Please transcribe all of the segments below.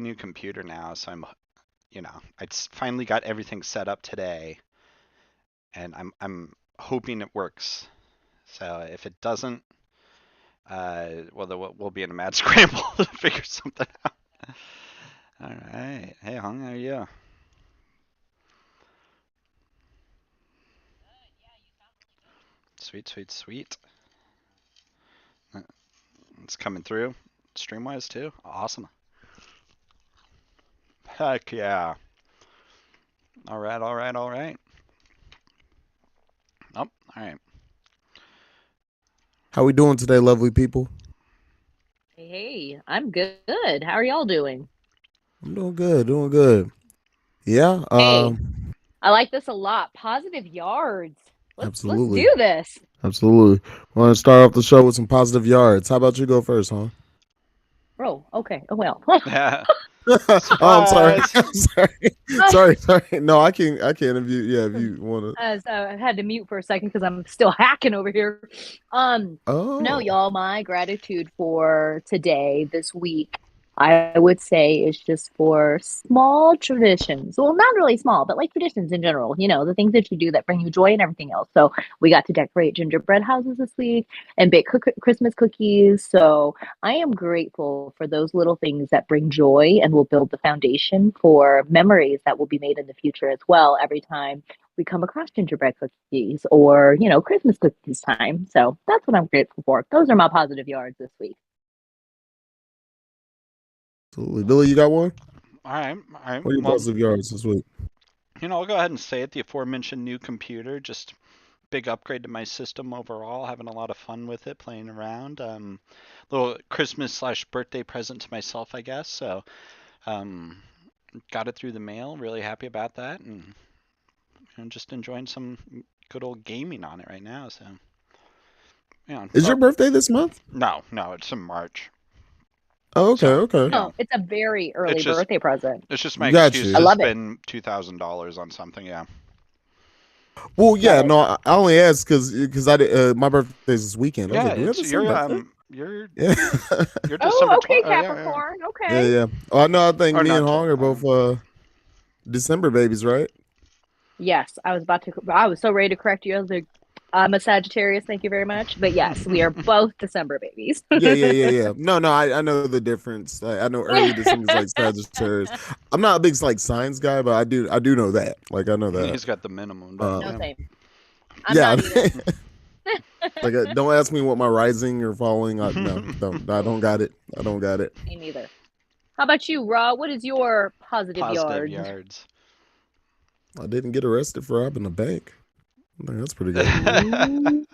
a new computer now, so I finally got everything set up today, and I'm hoping it works. So if it doesn't, well, then we'll be in a mad scramble to figure something out. All right. Hey, Hung, how are you? Sweet, sweet, sweet. Uh, It's coming through. Streamwise too. Awesome. Heck yeah. All right, all right, all right. Oh, all right. How we doing today, lovely people? Hey, I'm good. How are y'all doing? I'm doing good, doing good. Yeah, Hey, I like this a lot. Positive yards. Let's absolutely, do this. absolutely. Want to start off the show with some positive yards. How about you go first, huh? Oh, okay. Oh well. Yeah. Oh, I'm sorry. Surprise. I'm sorry. Sorry. No, I can't. If you, yeah, if you want to. So I had to mute for a second because I'm still hacking over here. Um, no, Oh, y'all, my gratitude for today, this week, I would say is just for small traditions. Well, not really small, but like traditions in general, the things that you do that bring you joy and everything else. So we got to decorate gingerbread houses this week and bake Christmas cookies. So I am grateful for those little things that bring joy and will build the foundation for memories that will be made in the future as well every time we come across gingerbread cookies or, Christmas cookies time. So that's what I'm grateful for. Those are my positive yards this week. absolutely. Billy, you got one? All right, all right. What are your Well, positive yards this week? I'll go ahead and say it. The aforementioned new computer, just big upgrade to my system overall. Having a lot of fun with it, playing around. Little Christmas slash birthday present to myself, I guess. So, um, got it through the mail. Really happy about that, and just enjoying some good old gaming on it right now. So, yeah. Is your birthday this month? No, no, it's in March. Oh, okay, So, okay. yeah, Oh, it's a very it's early just birthday present. it's just my Got excuse I you. to love it. spend $2,000 on something. Yeah. Well, Love yeah. it. No, I only asked because I did. My birthday's this weekend. I was Yeah, like, do we have it's the same birthday? you're Yeah. you're Oh, December okay, 12th. Oh, yeah, yeah. Capricorn. Yeah, Okay. yeah. Oh, I know. I think Or me and not. Hong are both December babies, right? Yes, I was so ready to correct you. I was like, I'm a Sagittarius. Thank you very much. But yes, we are both December babies. Yeah. No. I know the difference. I know early December is like Sagittarius. I'm not a big like signs guy, but I do know that. Like I know that. He's got the minimum, but No, Um, yeah. same. I'm yeah. not either. Like don't ask me what my rising or falling. No, don't. I don't got it. I don't got it. Me neither. How about you, Raw? What is your positive Positive yards? yards. I didn't get arrested for robbing a bank. I think that's pretty good. Ooh.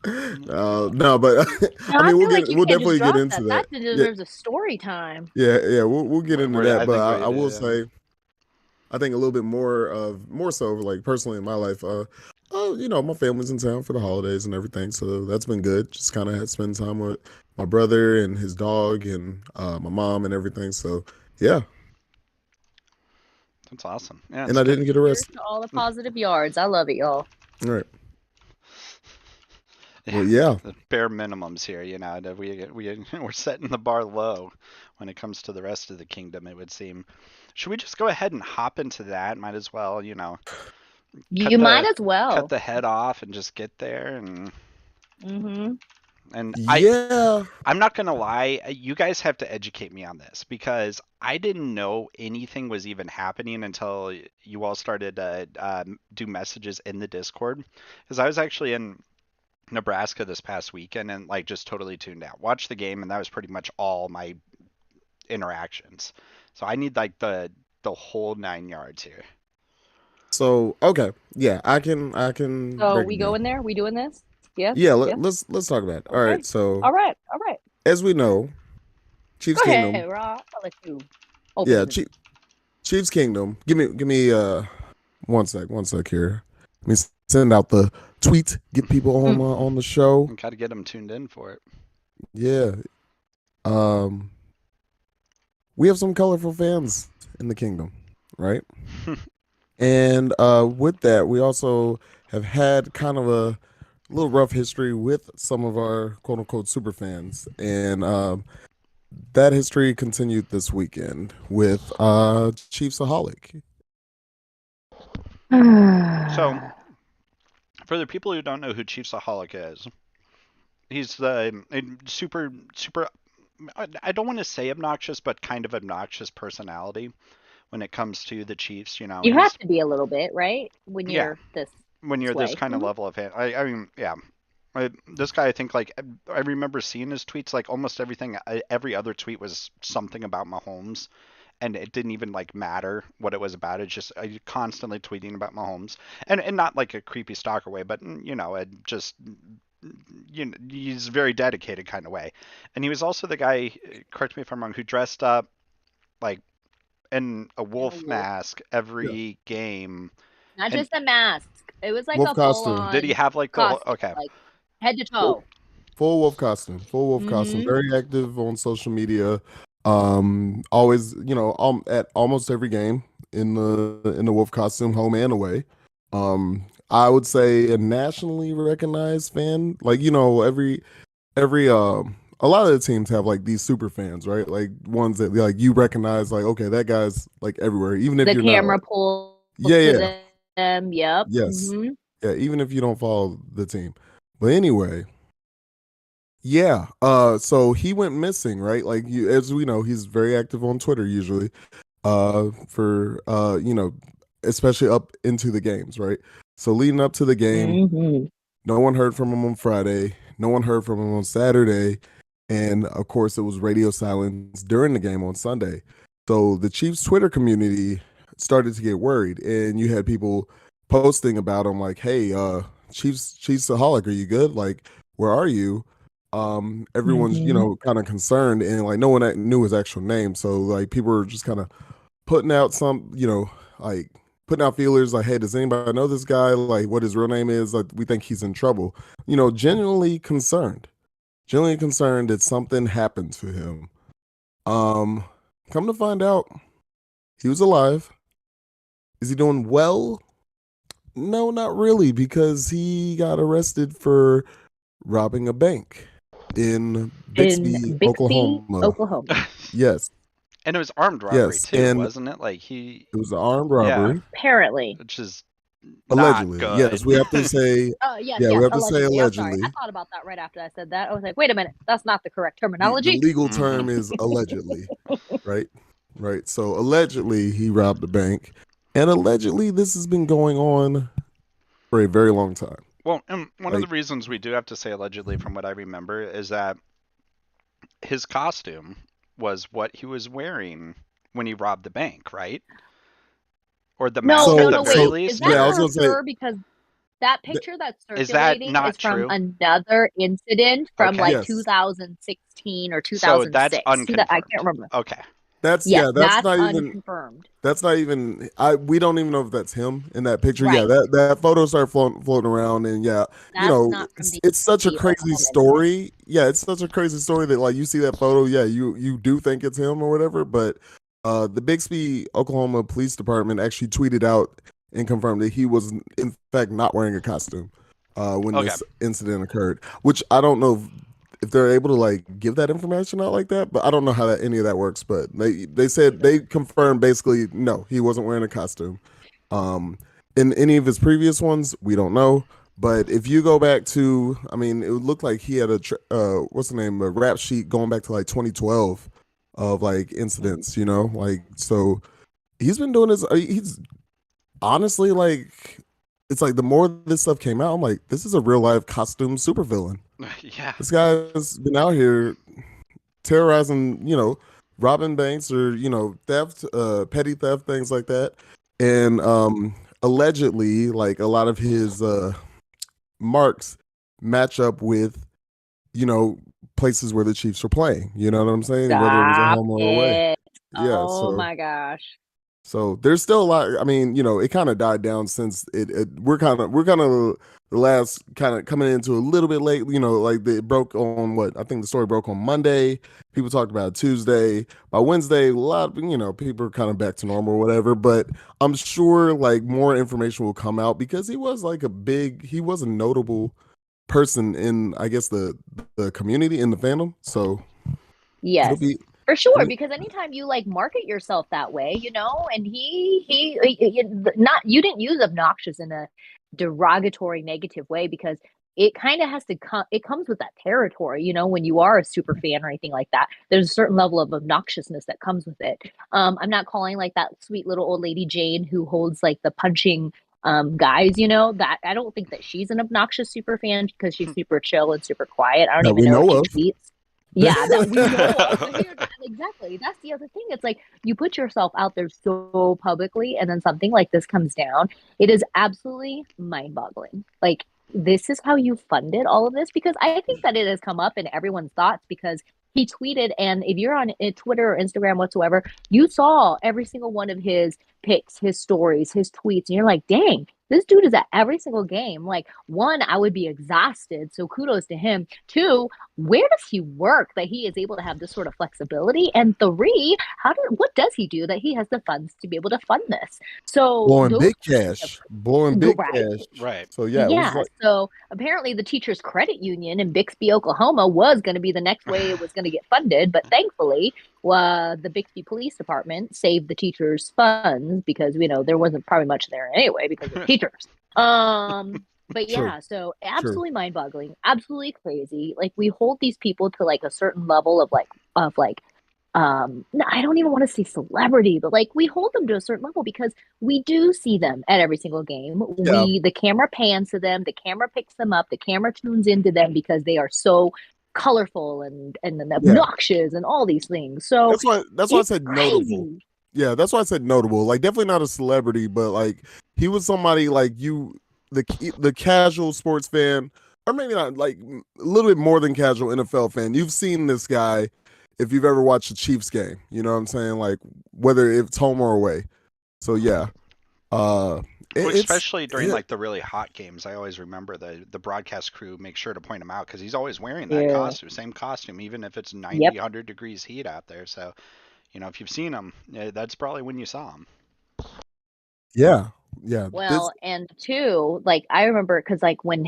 No, but Now I I mean, feel like you we'll can't just definitely get drop into that. that. That Yeah, deserves a story time. yeah. We'll get into that. I But think I we will did. say, I think a little bit more so like personally in my life. My family's in town for the holidays and everything, so that's been good. Just kind of had spend time with my brother and his dog and my mom and everything. So yeah, That's awesome. Yeah, and it's I good. didn't get Here's arrested. to all the positive yards. I love it, y'all. All right. Yeah, Well, yeah. the bare minimums here. That we're setting the bar low when it comes to the rest of the kingdom. It would seem. Should we just go ahead and hop into that? Might as well, cut You might the as cut well. the head off and just get there. Mm-hmm. And Yeah. I'm not gonna lie, you guys have to educate me on this because I didn't know anything was even happening until you all started to do messages in the Discord. Because I was actually in Nebraska this past weekend and like just totally tuned out. Watched the game and that was pretty much all my interactions. So I need like the whole 9 yards here. So okay, yeah, I can So break we it go down. in there. We doing this? Yes. Yeah, Yes. let's talk about it. All Okay. right, so All right. All right. as we know, Chiefs Go ahead, Kingdom. Rob. I'll let you open Yeah, this. Chiefs Kingdom. Give me one sec here. Let me send out the tweet. Get people on the show. Got to get them tuned in for it. Yeah. Um, we have some colorful fans in the kingdom, right? And with that, we also have had kind of a little rough history with some of our quote unquote super fans, and that history continued this weekend with Chiefsaholic. So, for the people who don't know who Chiefsaholic is, he's the super. I don't want to say obnoxious, but kind of obnoxious personality when it comes to the Chiefs. You know, You have he's to be a little bit, right? When yeah. you're this When you're this way. kind of level of fan, I mean, yeah. This guy, I think, like I remember seeing his tweets. Like almost everything, every other tweet was something about Mahomes, and it didn't even like matter what it was about. It's just constantly tweeting about Mahomes, and not like a creepy stalker way, but you know, it just he's very dedicated kind of way. And he was also the guy, correct me if I'm wrong, who dressed up like in a In a wolf wolf. mask Yeah. every game. Not And just a mask. It was like Wolf a costume. did he full-on have like the whole? costume, Okay, like head to Full, toe. full wolf costume. Full wolf costume. Mm-hmm. Very active on social media. Always, at almost every game in the wolf costume, home and away. I would say a nationally recognized fan. Like, every a lot of the teams have like these super fans, right? Like ones that like you recognize, like, okay, that guy's like everywhere, even if The you're not camera pulls yeah, to yeah, them. Yep. yes. Mm-hmm. Yeah, even if you don't follow the team. But anyway, yeah. So he went missing, right? Like as we know, he's very active on Twitter usually. For especially up into the games, right? So leading up to the game, Mm-hmm. no one heard from him on Friday. No one heard from him on Saturday. And of course, it was radio silence during the game on Sunday. So the Chiefs Twitter community started to get worried. And you had people posting about him like, hey, Chiefsaholic, are you good? Like, where are you? Everyone's, Mm-hmm. kind of concerned and like no one knew his actual name. So like people were just kind of putting out like putting out feelers like, hey, does anybody know this guy? Like what his real name is? Like we think he's in trouble. Genuinely concerned. Genuinely concerned that something happened to him. Um, Come to find out, he was alive. Is he doing well? No, not really, because he got arrested for robbing a bank in In Bixby, Bixby, Oklahoma. Oklahoma. Yes, and it was armed robbery yes. too, And wasn't it? Like he, it was an armed yeah, robbery. Apparently. which is not Allegedly, yes, good. we have to say, Oh, yes, yeah, we yes, have to say allegedly. I'm sorry. I allegedly. thought about that right after I said that. I was like, wait a minute, that's not the correct The terminology. legal Hmm. term is allegedly, right? Right. So allegedly he robbed the bank, and allegedly this has been going on for a very long time. Well, and one of the Like, reasons we do have to say allegedly, from what I remember, is that his costume was what he was wearing when he robbed the bank, right? Or the No, mask no, at so, the no, very wait. so Is least. that yeah, I was for gonna say, sure? Because that th- picture that's Is that circulating not is from true? another incident from Okay. like yes, 2016 or So that's 2006. I can't unconfirmed. remember. Okay. that's Yes, yeah, that's unconfirmed. that's not even. I we don't even know if that's him in that picture. Yeah, Right. that photo started floating around, and yeah, That's not from it's such a the crazy Oklahoma incident. story. Yeah, it's such a crazy story that like you see that photo, yeah, you do think it's him or whatever, but the Bixby, Oklahoma Police Department actually tweeted out and confirmed that he was in fact not wearing a costume when Okay. this incident occurred. Which I don't know if they're able to like give that information out like that, but I don't know how any of that works. But they said they confirmed basically no, he wasn't wearing a costume. Um, in any of his previous ones, we don't know. But if you go back to, I mean, it would look like he had what's the name, a rap sheet going back to like 2012 of like incidents, like so he's been doing this. He's honestly like, it's like the more this stuff came out, I'm like, this is a real life costume supervillain. Yeah. This guy's been out here terrorizing, robbing banks or, theft, petty theft, things like that. And allegedly, like a lot of his marks match up with, you know, places where the Chiefs were playing. You know what I'm saying? Whether it was at Stop home or away. it. Yeah. Oh So my gosh. there's still a lot. I mean, it kind of died down since we're kind of the last kind of coming into a little bit late. Like it broke on what I think the story broke on Monday. People talked about it Tuesday. By Wednesday, a lot of people are kind of back to normal or whatever. But I'm sure like more information will come out because he was a notable person in I guess the community in the fandom. So It'll Yes, be. for sure. And Because anytime you like market yourself that way, you know, and not you didn't use obnoxious in a derogatory, negative way because it kind of has to come. It comes with that territory, you know. When you are a super fan or anything like that, there's a certain level of obnoxiousness that comes with it. I'm not calling like that sweet little old lady Jane who holds like the punching guys, you know, that I don't think that she's an obnoxious super fan because she's super chill and super quiet. I don't that even we know what know she of. tweets. Yeah, that we know of. But here, exactly. That's the other thing. It's like you put yourself out there so publicly, and then something like this comes down. It is absolutely mind-boggling. Like, this is how you funded all of this? Because I think that it has come up in everyone's thoughts because he tweeted, and if you're on Twitter or Instagram whatsoever, you saw every single one of his pics, his stories, his tweets, and you're like, dang, this dude is at every single game. Like, one, I would be exhausted. So kudos to him. Two, where does he work that he is able to have this sort of flexibility? And three, what does he do that he has the funds to be able to fund this? So Blowing those big questions have cash, blowing big right. cash. Right. So yeah, it was Yeah, like, so apparently the teachers credit union in Bixby, Oklahoma was going to be the next way it was going to get funded, but thankfully the Bixby Police Department saved the teachers funds because you know there wasn't probably much there anyway because of the teachers. But true, yeah, so true. absolutely mind-boggling, absolutely crazy. Like we hold these people to like a certain level of like I don't even want to say celebrity, but like we hold them to a certain level because we do see them at every single game. Yeah, The camera pans to them, the camera picks them up, the camera tunes into them because they are so colorful and yeah. obnoxious and all these things. So That's why I it's said notable. crazy. Yeah, that's why I said notable. Like definitely not a celebrity, but like he was somebody like you, the casual sports fan, or maybe not like a little bit more than casual NFL fan. You've seen this guy if you've ever watched a Chiefs game. You know what I'm saying? Like whether it's home or away. So yeah, uh, Well, it's especially during it, like the really hot games, I always remember the broadcast crew make sure to point him out because he's always wearing that Yeah. costume, same costume, even if it's 90, Yep. 100 degrees heat out there. So, if you've seen him, that's probably when you saw him. yeah, yeah. This Well, and two, like I remember because like when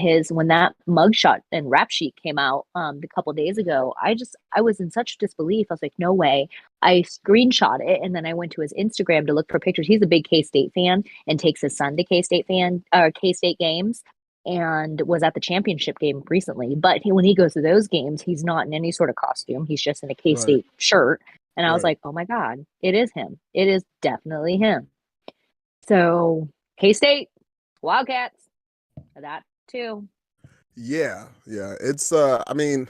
that mugshot and rap sheet came out a couple days ago, I was in such disbelief. I was like, no way. I screenshot it and then I went to his Instagram to look for pictures. He's a big K-State fan and takes his son to K-State games and was at the championship game recently. But when he goes to those games, he's not in any sort of costume. He's just in a right, K-State shirt. And I was right. like, oh my God, it is him. It is definitely him. So K State, Wildcats, that too. Yeah, yeah. It's I mean,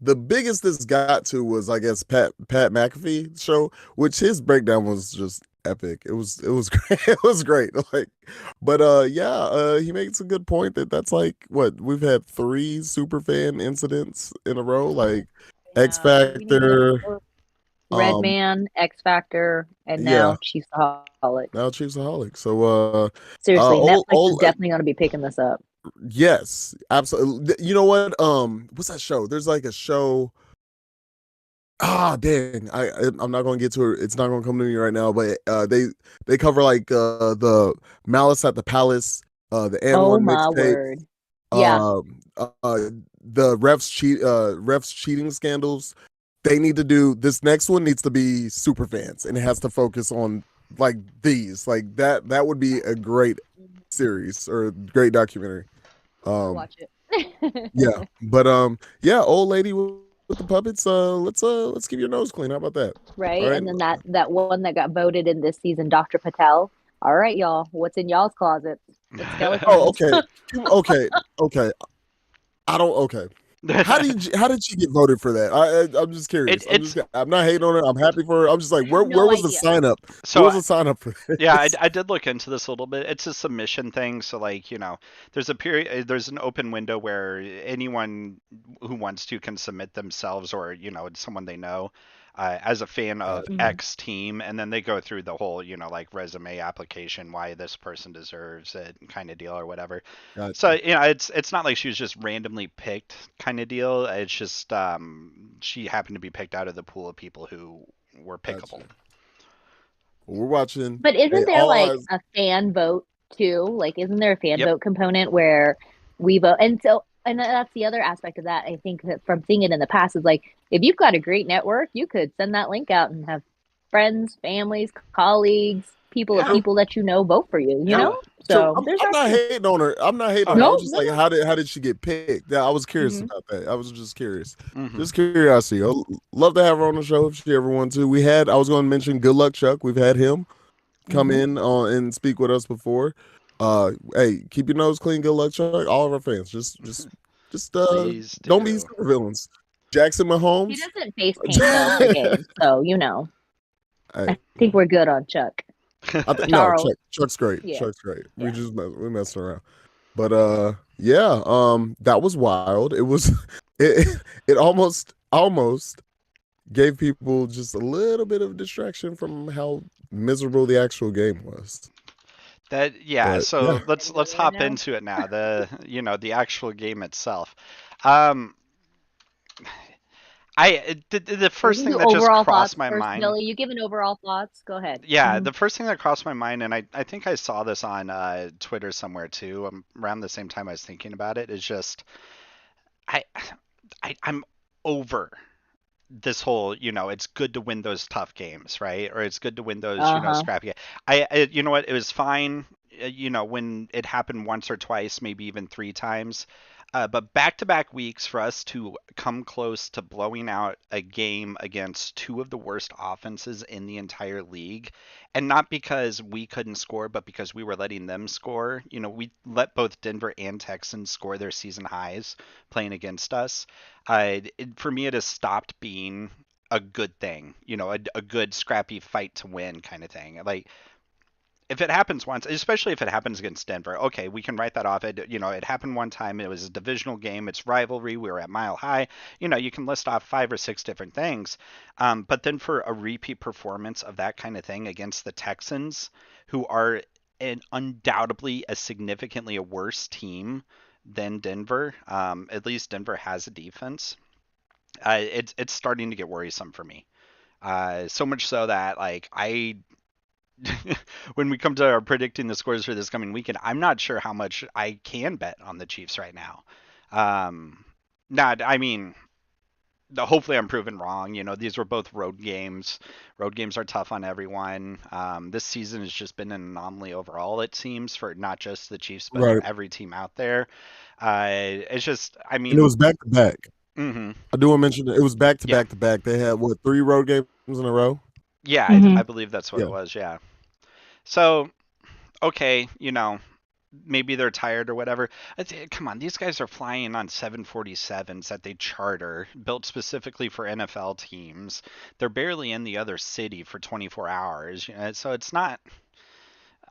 the biggest this got to was I guess Pat McAfee show, which his breakdown was just epic. It was great. It was great. Like, but yeah, he makes a good point that that's like what we've had three super fan incidents in a row, like X Yeah, we need Factor. Red Um, Man, X Factor, and yeah, now Chiefsaholic. now Chiefsaholic. So Seriously, old Netflix is old definitely going to be picking this up. yes, absolutely. You know what? What's that show? There's like a show. Ah, dang! I'm not gonna get to it. It's not gonna come to me right now. But they cover like the Malice at the Palace, the and Oh one my mixtape, word. Yeah. um, the refs cheating scandals. They need to do this next one needs to be super fans, and it has to focus on like these like that. That would be a great series or a great documentary. I'll Um, watch it. yeah, but yeah, old lady with the puppets. Let's keep your nose clean. How about that? All Right? right. And then that one that got voted in this season, Dr. Patel. All right, y'all. What's in y'all's closet? It's Oh, skeletons. okay, okay. I don't. Okay. How did she get voted for that? I'm just it, curious. it's I'm not hating on her. I'm happy for her. I'm just like, I have where no was the idea. sign up? Where so was the sign up for Yeah, I, this? I did look into this a little bit. It's a submission thing, so like, there's a period, there's an open window where anyone who wants to can submit themselves or, someone they know, as a fan of Gotcha. Mhm. X team, and then they go through the whole, like resume application, why this person deserves it kind of deal or whatever. So, Gotcha. it's not like she was just randomly picked kind of deal. It's just she happened to be picked out of the pool of people who were pickable. Gotcha. Well, we're watching. But Hey, isn't there all like eyes. a fan vote too? Like, isn't there a fan Yep. vote component where we vote? And so and that's the other aspect of that. I think that from seeing it in the past is like if you've got a great network, you could send that link out and have friends, families, colleagues, people of Yeah, True. people that you know vote for you, you yeah. know? True. So there's I'm that not too. hating on her. I'm not hating Oh on her. yeah. I No, was just no, like, no. how did she get picked? Yeah, I was curious Hmm. about that. I was just curious. Hmm. Just curiosity. I'd love to have her on the show if she ever wanted to. I was going to mention Good Luck Chuck. We've had him come Hmm. in and speak with us before. Hey, keep your nose clean. Good luck, Chuck. All of our fans, just Please don't be do. super villains. Jackson He Mahomes. doesn't face paint though for games, so Hey, I think we're good on Chuck. I think no, Charles, Chuck's great. yeah, Chuck's great. yeah. We messed around, but yeah, that was wild. It was it almost gave people just a little bit of distraction from how miserable the actual game was. That yeah, But yeah, so Ready to go let's there hop now? into it now. The actual game itself. Um the We first can thing do that just overall crossed thoughts my first, mind, Billy. You giving overall thoughts? Go ahead. yeah, Hmm. the first thing that crossed my mind, and I think I saw this on Twitter somewhere too, around the same time I was thinking about it, is just I I'm over this whole, it's good to win those tough games, right? Or it's good to win those, Uh-huh. scrappy. You know what? It was fine, when it happened once or twice, maybe even three times. But back-to-back weeks for us to come close to blowing out a game against two of the worst offenses in the entire league, and not because we couldn't score, but because we were letting them score. We let both Denver and Texans score their season highs playing against us. For me, it has stopped being a good thing, a good scrappy fight to win kind of thing. Like if it happens once, especially if it happens against Denver, okay, we can write that off. It happened one time. It was a divisional game. It's rivalry. We were at Mile High. You can list off five or six different things. But then for a repeat performance of that kind of thing against the Texans, who are undoubtedly a significantly a worse team than Denver. At least Denver has a defense. It's starting to get worrisome for me. So much so that like when we come to our predicting the scores for this coming weekend, I'm not sure how much I can bet on the Chiefs right now. Um, not, I mean, hopefully I'm proven wrong. These were both road games. Road games are tough on everyone. This season has just been an anomaly overall, it seems, for not just the Chiefs, but for right. every team out there. It's just, I And it mean, was back to back. hmm I do want to mention that it was back to yeah, back to back. They had what, three road games in a row? yeah, Hmm. I believe that's what it Yeah. was. Yeah. So, okay, maybe they're tired or whatever. Come on, these guys are flying on 747s that they charter, built specifically for NFL teams. They're barely in the other city for 24 hours. So it's not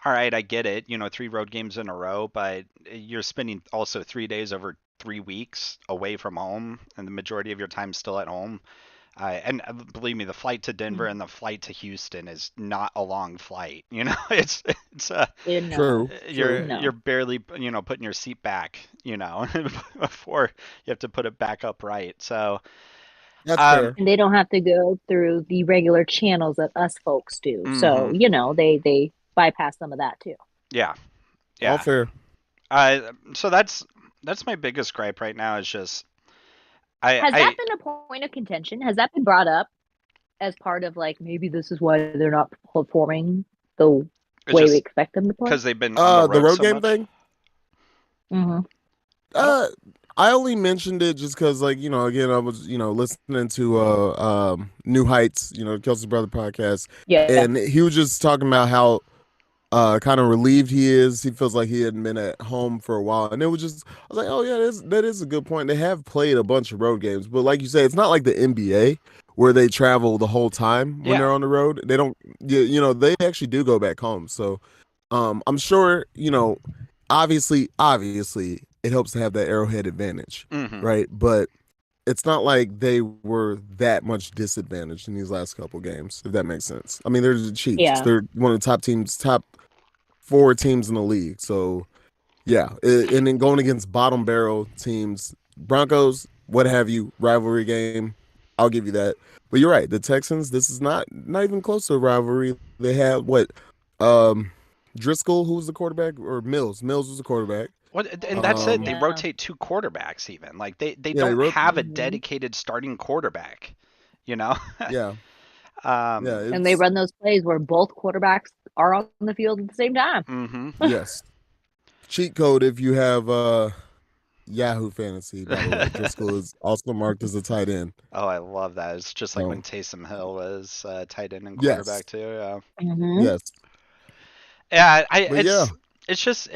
all right. I get it. Three road games in a row, but you're spending also 3 days over 3 weeks away from home, and the majority of your time still at home. And believe me, the flight to Denver and the flight to Houston is not a long flight. It's No, True. True. you're no. barely putting your seat back, before you have to put it back up right. So That's um fair. And they don't have to go through the regular channels that us folks do. So, hmm they bypass some of that too. yeah, All yeah. fair. So that's my biggest gripe right now is just I Has that I been a point of contention? Has that been brought up as part of like maybe this is why they're not performing the it's way we just expect them to play? because they've been on the The road road so game much. thing. Hmm. I don't. Uh, I only mentioned it just because, like, again, I was, listening to New Heights, Kelsey Brother podcast, Yeah. and he was just talking about how kind of relieved he is. He feels like he hadn't been at home for a while, and it was just, I was like, oh yeah, that is a good point. They have played a bunch of road games, but like you say, it's not like the NBA where they travel the whole time when Yeah. they're on the road. They don't, they actually do go back home. So, I'm sure, obviously, it helps to have that arrowhead advantage, hmm right? But it's not like they were that much disadvantaged in these last couple games, if that makes sense. I mean, they're the Chiefs. Yeah. They're one of the top four teams in the league. So yeah, and then going against bottom barrel teams, Broncos, what have you, rivalry game. I'll give you that. But you're right. The Texans, this is not even close to a rivalry. They had what, um, Driscoll, who was the quarterback, or Mills. Mills was the quarterback. What, and that's Oh it. They Um, yeah. rotate two quarterbacks even. Like they yeah, they don't wrote. have a Hmm. dedicated starting quarterback, you know? Yeah, yeah, um, And they it's run those plays where both quarterbacks are on the field at the same time. mhm. yes. Cheat code if you have Yahoo Fantasy. By the way, Driscoll is also marked as a tight end. Oh, I love that. It's just like when So Taysom Hill was tight end and yes, quarterback too. Yeah. Hmm. yes, Yeah, but yeah, it's just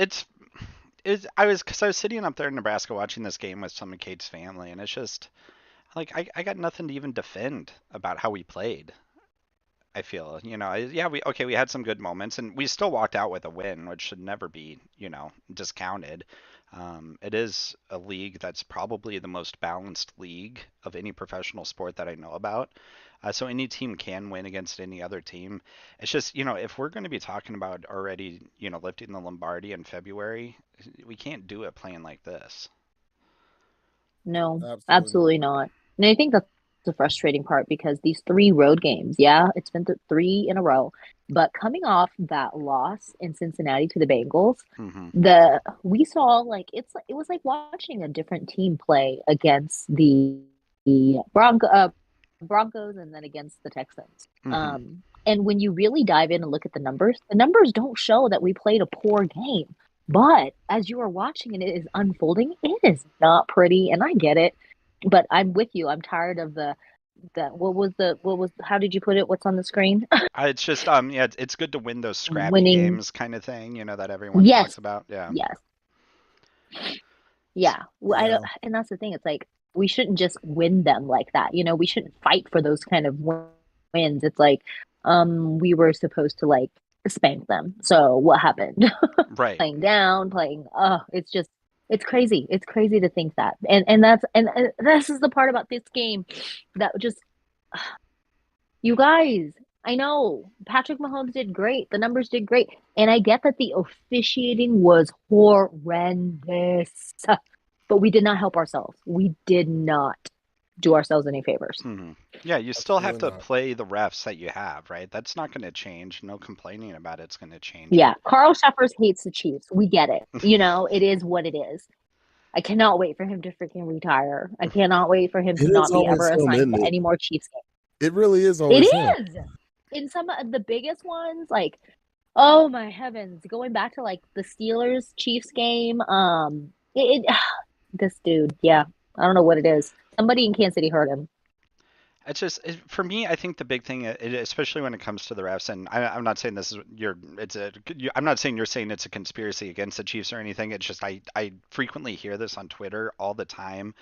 I was sitting up there in Nebraska watching this game with some of Kate's family, and it's just like I got nothing to even defend about how we played. I feel, yeah, we had some good moments, and we still walked out with a win, which should never be, discounted. It is a league that's probably the most balanced league of any professional sport that I know about. So any team can win against any other team. It's just, if we're going to be talking about already, lifting the Lombardi in February, we can't do it playing like this. No, absolutely not. absolutely not. And I think that's the frustrating part because these three road games, yeah, it's been three in a row, but coming off that loss in Cincinnati to the Bengals, Hmm. the we saw like it was like watching a different team play against the Broncos and then against the Texans. Hmm. And when you really dive in and look at the numbers don't show that we played a poor game. But as you are watching and it is unfolding, it is not pretty. And I get it. But I'm with you. I'm tired of the what was how did you put it? What's on the screen? It's just yeah, it's good to win those scrappy Winning. games kind of thing, that everyone Yes. talks about. Yeah. Yes. Yeah. Well, I don't, Yeah, and that's the thing. It's like we shouldn't just win them like that. We shouldn't fight for those kind of wins. It's like we were supposed to like spank them. So what happened? Right. Playing down, playing it's just it's crazy. It's crazy to think that. And this is the part about this game that just you guys, I know Patrick Mahomes did great. The numbers did great. And I get that the officiating was horrendous. But we did not help ourselves. We did not do ourselves any favors. Hmm. Yeah, you still have absolutely to not. play the refs that you have, right? That's not going to change. No complaining about it's going to change Yeah, it. Carl Sheffers hates the Chiefs. We get it. It is what it is. I cannot wait for him to freaking retire. I cannot wait for him It to is not be always ever him, assigned isn't to it? any more Chiefs games. It really is It always him. is. In some of the biggest ones, like, oh my heavens, going back to like the Steelers Chiefs game, this dude, yeah, I don't know what it is. Somebody in Kansas City hurt him. It's just for me. I think the big thing, especially when it comes to the refs, and I'm not saying this is your. I'm not saying you're saying it's a conspiracy against the Chiefs or anything. It's just I frequently hear this on Twitter all the time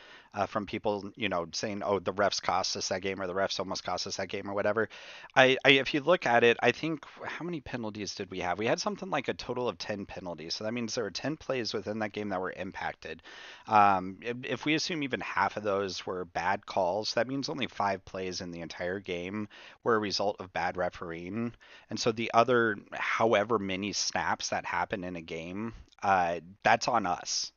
from people, saying, "Oh, the refs cost us that game," or "The refs almost cost us that game," or whatever. If you look at it, I think how many penalties did we have? We had something like a total of 10 penalties. So that means there were 10 plays within that game that were impacted. If we assume even half of those were bad calls, that means only 5 plays in the entire game were a result of bad refereeing. And so the other, however many snaps that happen in a game, that's on us.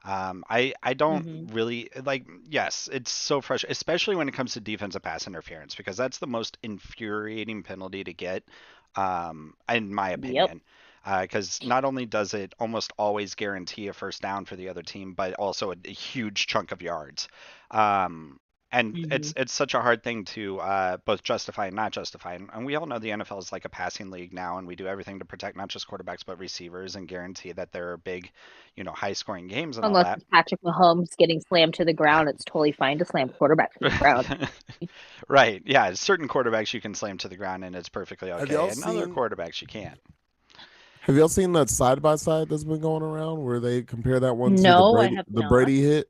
I don't Hmm. really like. Yes, it's so frustrating, especially when it comes to defensive pass interference, because that's the most infuriating penalty to get, in my Yep. opinion. Because not only does it almost always guarantee a first down for the other team, but also a huge chunk of yards. Um, and it's Hmm. it's such a hard thing to both justify and not justify. And we all know the NFL is like a passing league now, and we do everything to protect not just quarterbacks but receivers and guarantee that there are big, high scoring games and all Unless that. it's Patrick Mahomes getting slammed to the ground, it's totally fine to slam quarterback to the ground. Right. Yeah. Certain quarterbacks you can slam to the ground and it's perfectly Have okay. y'all And other seen? quarterbacks you can't. Have y'all seen that side by side that's been going around where they compare that one to No, I have the not. Brady hit?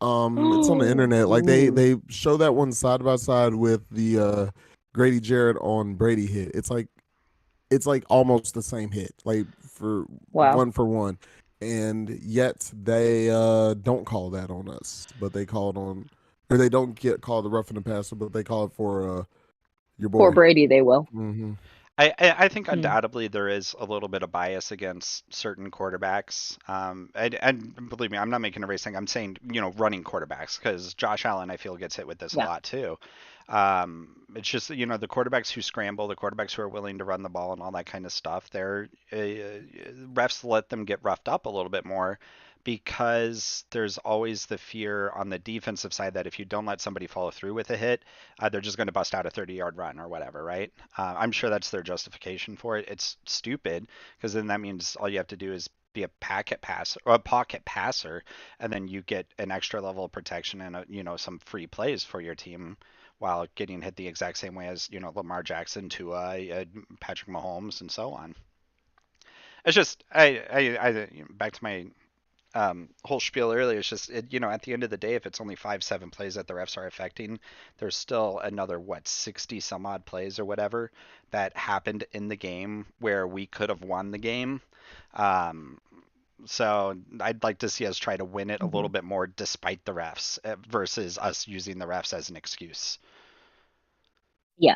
It's on the internet. Like Ooh, they show that one side by side with the Grady Jarrett on Brady hit. It's like almost the same hit, like wow. for one, and yet they don't call that on us, but they call it on, or they don't get called the roughing the passer, but they call it for your Poor boy. Brady, they will. Hmm. I think Hmm. undoubtedly there is a little bit of bias against certain quarterbacks. And believe me, I'm not making a race thing. I'm saying, running quarterbacks because Josh Allen, I feel, gets hit with this a Yeah. lot too. It's just, the quarterbacks who scramble, the quarterbacks who are willing to run the ball and all that kind of stuff, refs let them get roughed up a little bit more. because there's always the fear on the defensive side that if you don't let somebody follow through with a hit, they're just going to bust out a 30-yard run or whatever, right? I'm sure that's their justification for it. It's stupid because then that means all you have to do is be a packet pass or a pocket passer, and then you get an extra level of protection and some free plays for your team while getting hit the exact same way as Lamar Jackson, Tua, Patrick Mahomes, and so on. It's just I back to my whole spiel earlier. It's just at the end of the day, if it's only 5-7 plays that the refs are affecting, there's still another 60 some odd plays or whatever that happened in the game where we could have won the game. Um, so I'd like to see us try to win it a little Mhm. bit more despite the refs versus us using the refs as an excuse. Yeah,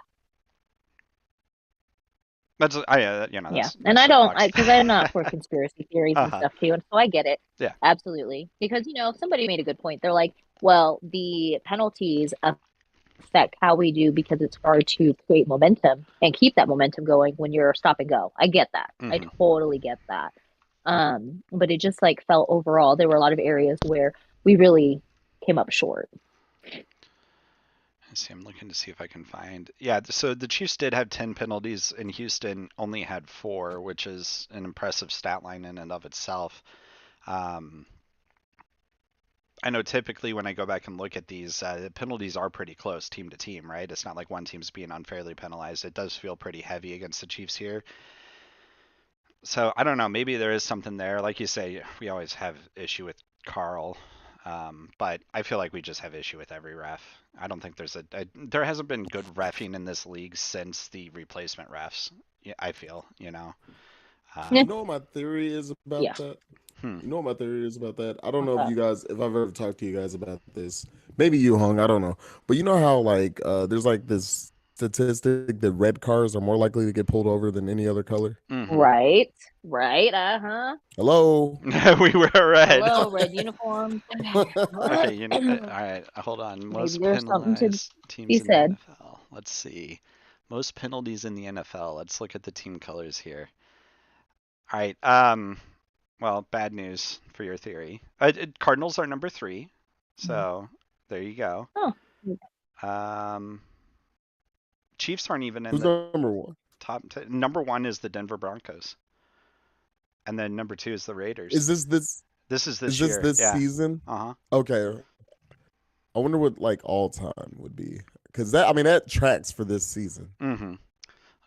That's yeah. that's my And I don't, soapbox. because I'm not for conspiracy theories and Uh-huh. stuff too, and so I get it. Yeah. Absolutely. Because, somebody made a good point. They're like, well, the penalties affect how we do because it's hard to create momentum and keep that momentum going when you're stop and go. I get that. I Mm-hmm. totally get that. But it just like felt overall, there were a lot of areas where we really came up short. Let's see, I'm looking to see if I can find. Yeah, so the Chiefs did have 10 penalties, and Houston only had 4, which is an impressive stat line in and of itself. Um, I know typically when I go back and look at these, the penalties are pretty close team to team, right? It's not like one team's being unfairly penalized. It does feel pretty heavy against the Chiefs here. So I don't know. Maybe there is something there. Like you say, we always have issue with Carl, but I feel like we just have issue with every ref. I don't think there hasn't been good refing in this league since the replacement refs. Yeah, I feel. Yeah. You Um, know what my theory is about Yeah. that? hmm. You know what my theory is about that? I don't know Okay. if I've ever talked to you guys about this. Maybe you hung, I don't know. But you know how like there's like this statistic that red cars are more likely to get pulled over than any other color? Mm-hmm. Right. Right. Uh-huh. Hello? We were red. Hello, red uniforms. Okay, all right. Hold on. Maybe Most there's something to penalized be teams in the said. NFL. Let's see. Most penalties in the NFL. Let's look at the team colors here. All right. Well, bad news for your theory. Cardinals are number 3, so there you go. Oh, Um, Chiefs aren't even in Who's the number one? top 10. Number 1 is the Denver Broncos, and then number 2 is the Raiders. Is this This is is this this year. this Yeah. season? Uh huh. Okay. I wonder what like all time would be. Cause that I mean that tracks for this season. Mm-hmm.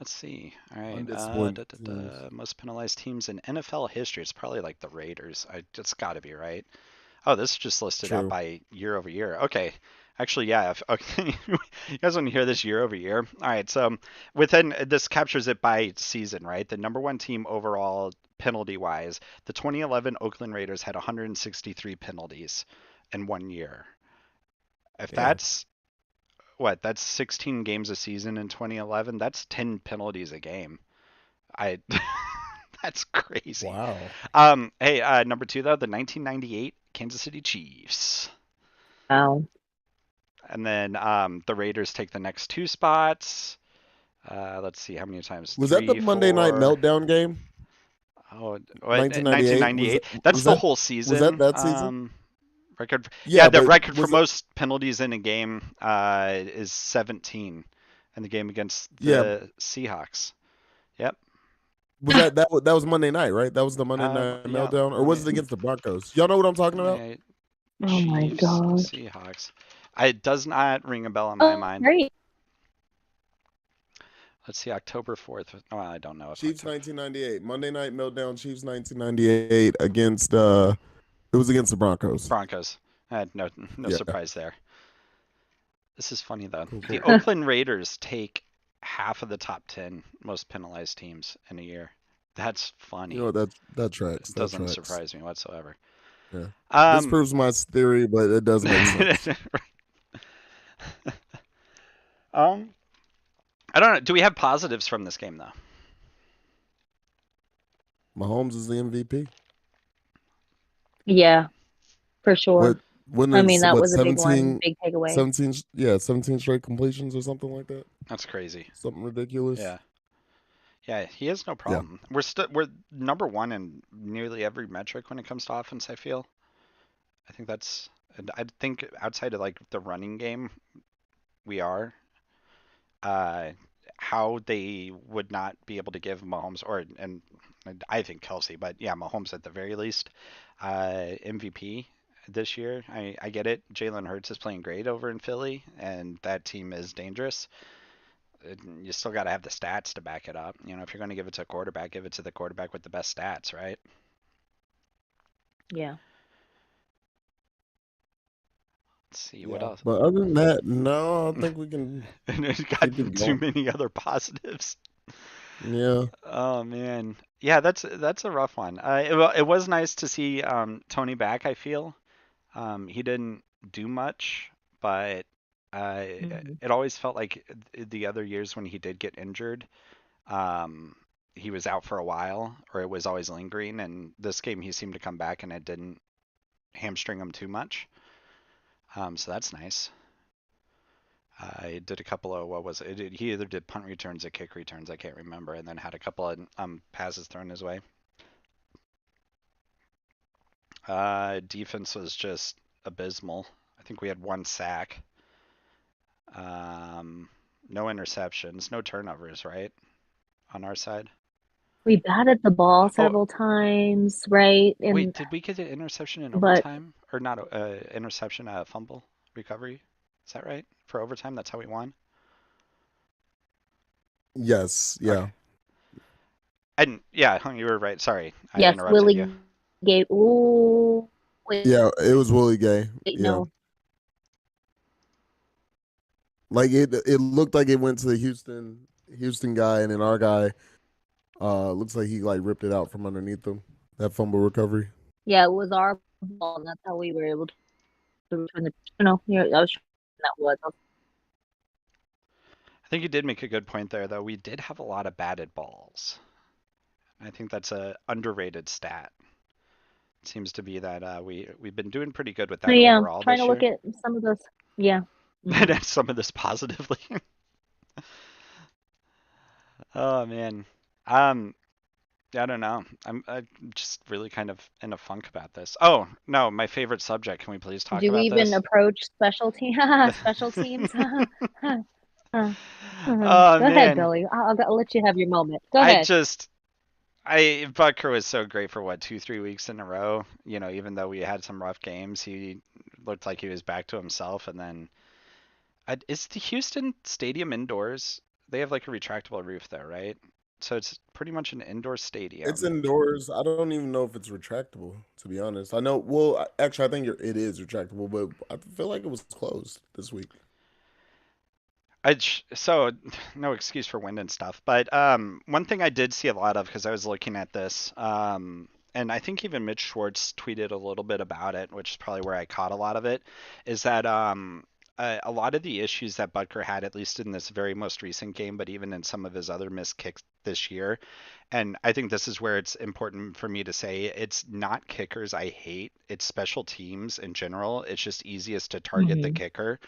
Let's see. All right. Undisappointed teams. Most penalized teams in NFL history. It's probably like the Raiders. It's got to be right. Oh, this is just listed out True. by year over year. Okay. Actually, yeah. Okay. You guys want to hear this year over year? All right. So within this captures it by season, right? The number 1 team overall penalty wise, the 2011 Oakland Raiders had 163 penalties in 1 year. If Damn. that's 16 games a season in 2011. That's 10 penalties a game. I That's crazy. Wow. Hey, number 2 though, the 1998 Kansas City Chiefs. wow. And then the Raiders take the next 2 spots. Let's see how many times. Was that the 3, Monday night 4. meltdown game? Oh, what? 1998 1998. That's was the that whole was that season. that season? Record. Yeah, Yeah, the but record for was it most penalties in a game is 17, in the game against yeah, the Seahawks. Yep. that was Monday night, right? That was the Monday night Yeah. meltdown or Let was me it against the Broncos? Y'all know what I'm talking about? Monday Night Oh my Chiefs gosh. Seahawks. It does not ring a bell in my Oh, mind. great. Let's see, October 4th. Oh, I don't know if Chiefs October 1998. Monday night meltdown Chiefs 1998 against it was against the Broncos. Broncos. No Yeah. surprise there. This is funny though. Cool, The cool. Oakland Raiders take half of the top 10 most penalized teams in a year. That's You know funny. what that tracks. It That doesn't tracks. surprise me whatsoever. Yeah. This Um, proves my theory, but it does make sense. um, I don't know. Do we have positives from this game though? Mahomes is the MVP. Yeah, for sure. What when I mean, it's that what was a big one, 17 big takeaway. 17 yeah, 17 straight completions or something like that. That's crazy. Something ridiculous. Yeah. Yeah, he has no Yeah, problem. We're number one in nearly every metric when it comes to offense, I feel. I think that's and I think outside of like the running game, we are. Uh, how they would not be able to give Mahomes and I think Kelsey, but yeah, Mahomes at the very least, MVP this year. I get it. Jalen Hurts is playing great over in Philly, and that team is dangerous. You still got to have the stats to back it up. You know, if you're going to give it to a quarterback, give it to the quarterback with the best stats, right? Yeah. Let's see what yeah. else. But other than that, no, I think we can And it got keep it too going. many other positives. Yeah, Oh man, yeah, that's a rough one. It was nice to see Tony back. I feel he didn't do much, but Hmm. it always felt like the other years when he did get injured, um, he was out for a while, or it was always lingering. And this game, he seemed to come back, and it didn't hamstring him too much. So that's nice. I did a couple of what was it? He either did punt returns or kick returns, I can't remember, and then had a couple of passes thrown his way. Defense was just abysmal. I think we had one sack, um, no interceptions, no turnovers, right, on our side. We batted the ball Oh, several times, right? wait, And did we get an interception in but overtime, or not? Interception, fumble recovery. Is that right? For overtime, that's how we won. yes, Okay. yeah, And yeah, you were right. Sorry, I yes, interrupted you. Willie gave. Ooh, wait, yeah. It was Willie Gay. Yeah, no. like it looked like it went to the Houston guy, and then our guy looks like he like ripped it out from underneath him. That fumble recovery. Yeah, it was our ball, and that's how we were able to return the. No, yeah, I was that was. I think you did make a good point there, though. We did have a lot of batted balls. I think that's a underrated stat. It seems to be that we've been doing pretty good with So that yeah, overall trying to this look year. at some of those. Yeah. And Hmm. some of this positively. Oh man. Um, I don't know. I'm just really kind of in a funk about this. Oh no, my favorite subject. Can we please talk Do we about even this? approach special team special teams? Oh Go ahead, man, Billy. I'll let you have your moment. Go I ahead. just I Butker was so great for what 2 3 weeks in a row. You know, even though we had some rough games, he looked like he was back to himself. And then is the Houston Stadium indoors? They have like a retractable roof there, right? So it's pretty much an indoor It's stadium. indoors. I don't even know if it's retractable. To be honest, I know. Well, actually, I think it is retractable, but I feel like it was closed this week. So no excuse for wind and stuff, but one thing I did see a lot of because I was looking at this, and I think even Mitch Schwartz tweeted a little bit about it, which is probably where I caught a lot of it, is that a lot of the issues that Butker had, at least in this very most recent game, but even in some of his other missed kicks this year, and I think this is where it's important for me to say it's not kickers I hate, it's special teams in general. It's just easiest to target the Hmm. kicker.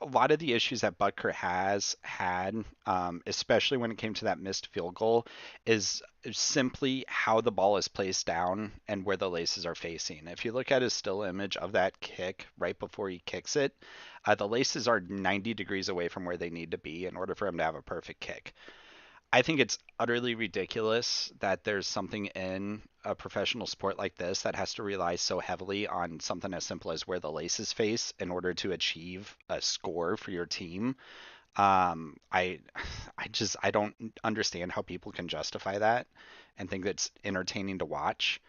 A lot of the issues that Butker has had, especially when it came to that missed field goal, is simply how the ball is placed down and where the laces are facing. If you look at his still image of that kick right before he kicks it, the laces are 90 degrees away from where they need to be in order for him to have a perfect kick. I think it's utterly ridiculous that there's something in a professional sport like this that has to rely so heavily on something as simple as where the laces face in order to achieve a score for your team. I, I don't understand how people can justify that and think that's entertaining to watch.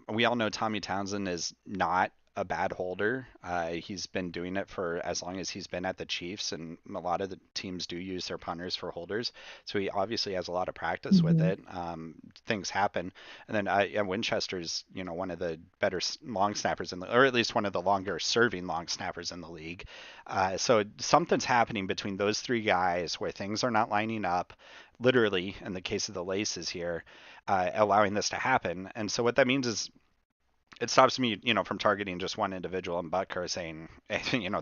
We all know Tommy Townsend is not a bad holder. He's been doing it for as long as he's been at the Chiefs, and a lot of the teams do use their punters for holders. So he obviously has a lot of practice with Hmm. it. Things happen, and then Winchester's one of the better long snappers in the, or at least one of the longer serving long snappers in the league. So something's happening between those three guys where things are not lining up, literally in the case of the laces here, allowing this to happen. And so what that means is it stops me, from targeting just one individual and Butker saying,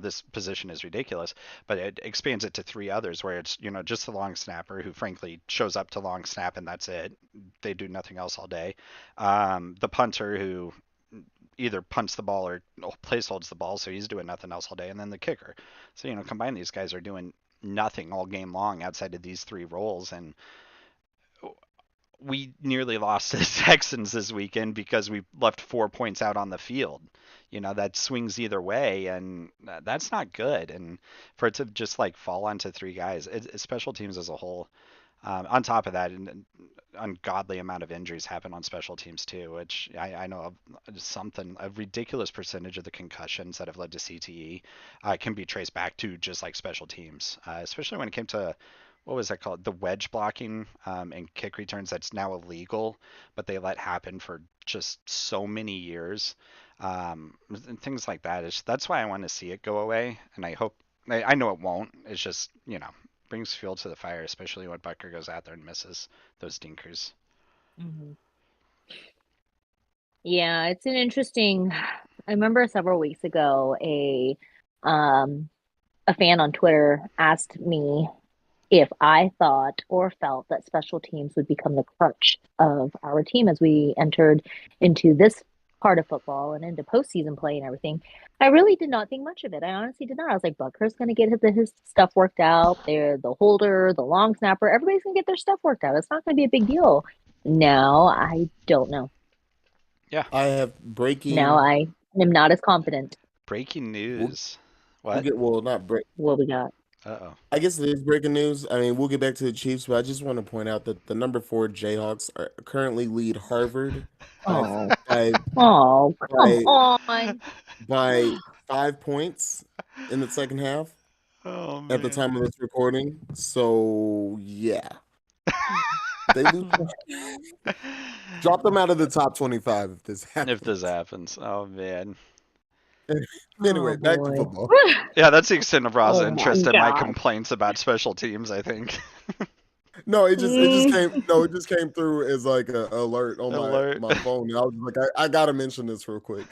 this position is ridiculous, but it expands it to three others where it's, just the long snapper who frankly shows up to long snap and that's it. They do nothing else all day. The punter who either punts the ball or place holds the ball, so he's doing nothing else all day, and then the kicker. So, combined, these guys are doing nothing all game long outside of these three roles, and we nearly lost to the Texans this weekend because we left 4 points out on the field. That swings either way, and that's not good. And for it to just like fall onto three guys, special teams as a whole. On top of that, an ungodly amount of injuries happen on special teams too, which I know a ridiculous percentage of the concussions that have led to CTE can be traced back to just like special teams, especially when it came to what was that called? The wedge blocking and kick returns that's now illegal, but they let happen for just so many years. And things like that. That's why I want to see it go away, and I know it won't. It's just brings fuel to the fire, especially when Bucker goes out there and misses those dinkers. Hmm. Yeah, it's an interesting. I remember several weeks ago, um a fan on Twitter asked me if I thought or felt that special teams would become the crutch of our team as we entered into this part of football and into postseason play and everything. I really did not think much of it. I honestly did not. I was like, Butker's going to get his stuff worked out. They're the holder, the long snapper. Everybody's going to get their stuff worked out. It's not going to be a big deal. Now, I don't know. Yeah. I have Now breaking. I am not as confident. Breaking We'll, news. we'll What? get well, not break. What we got. Uh oh. I guess it is breaking news. I mean, we'll get back to the Chiefs, but I just want to point out that the number four Jayhawks currently lead Harvard by Oh, by oh, come by on. by 5 points in the second half Oh at the man. time of this recording. So yeah, they lose. Drop them out of the top 25 if this If this happens. happens, oh man. Oh Anyway, back to boy. football. Yeah, that's the extent of Ra's Oh my interest in my God. complaints about special teams. I think. No, it just came Mm. no, it just came through as like a alert on my Alert. my phone. And I was like, I gotta mention this real quick.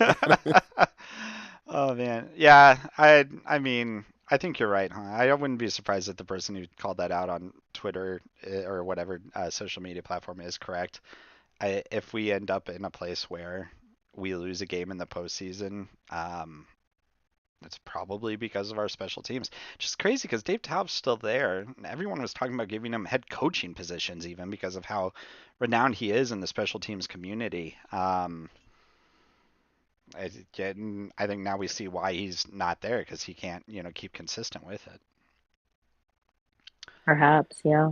Oh man, yeah. I mean, I think you're right, huh? I wouldn't be surprised if the person who called that out on Twitter or whatever social media platform is correct. If we end up in a place where we lose a game in the postseason, it's probably because of our special teams. Just crazy because Dave Taub's still there. And everyone was talking about giving him head coaching positions even because of how renowned he is in the special teams community. I think now we see why he's not there because he can't, keep consistent with it. Perhaps, yeah.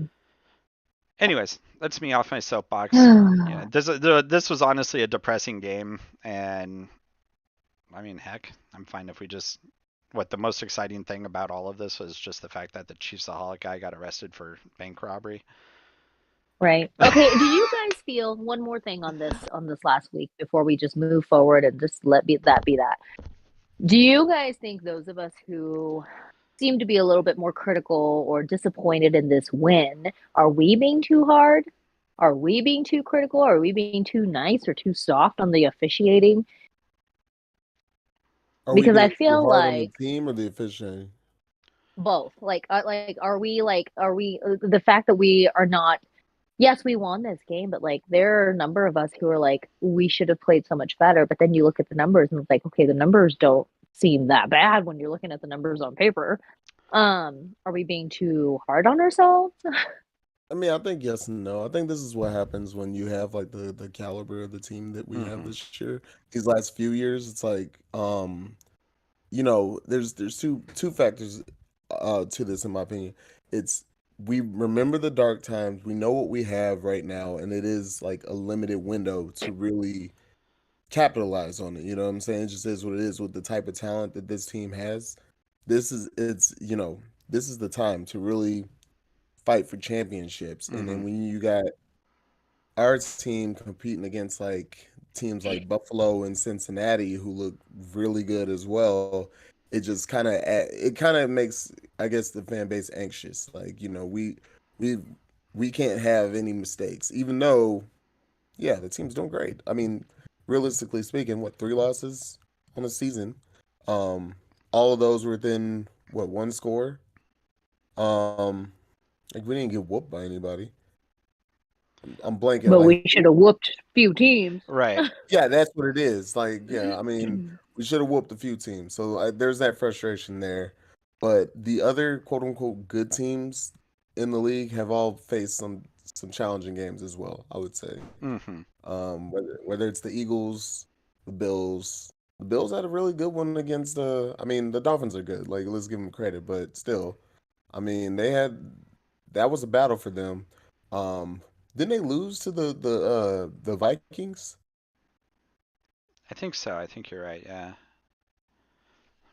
Anyways, that's me off my soapbox. This was honestly a depressing game, and I mean, heck, I'm fine if we just. What the most exciting thing about all of this was just the fact that the Chiefsaholic guy got arrested for bank robbery. Right. Okay. Do you guys feel one more thing on this last week before we just move forward and just let be that? Do you guys think those of us who seem to be a little bit more critical or disappointed in this win, are we being too hard? Are we being too critical? Are we being too nice or too soft on the officiating? Are we Because I being too feel hard on the like team or the officiating? both. Are we the fact that we are not yes, we won this game, but like there are a number of us who are like, we should have played so much better. But then you look at the numbers and it's like, okay, the numbers don't seem that bad when you're looking at the numbers on paper. Are we being too hard on ourselves? I mean, I think yes and no. I think this is what happens when you have like the caliber of the team that we have Mm-hmm. this year. These last few years, it's like there's two factors to this in my opinion. It's we remember the dark times. We know what we have right now, and it is like a limited window to really capitalize on it. You know what I'm saying? It just is what it is with the type of talent that this team has. This is the time to really fight for championships. And Mm-hmm. then when you got our team competing against like teams like Buffalo and Cincinnati who look really good as well, it kind of makes I guess the fan base anxious. Like we we can't have any mistakes, even though yeah the team's doing great. I mean, realistically speaking, what, 3 losses on the season. Um, all of those were within what, one score. Um, like we didn't get whooped by anybody. I'm blanking. But Like, we should have whooped a few teams. Right. yeah, that's what it is. Like, yeah, I mean, we should have whooped a few teams. So there's that frustration there. But the other quote unquote good teams in the league have all faced some challenging games as well, I would say. Hmm. Whether it's the Eagles, the Bills. The Bills had a really good one against the. I mean, the Dolphins are good. Like, let's give them credit, but still, I mean, they had that was a battle for them. Um, didn't they lose to the Vikings? I think so. I think you're right. Yeah.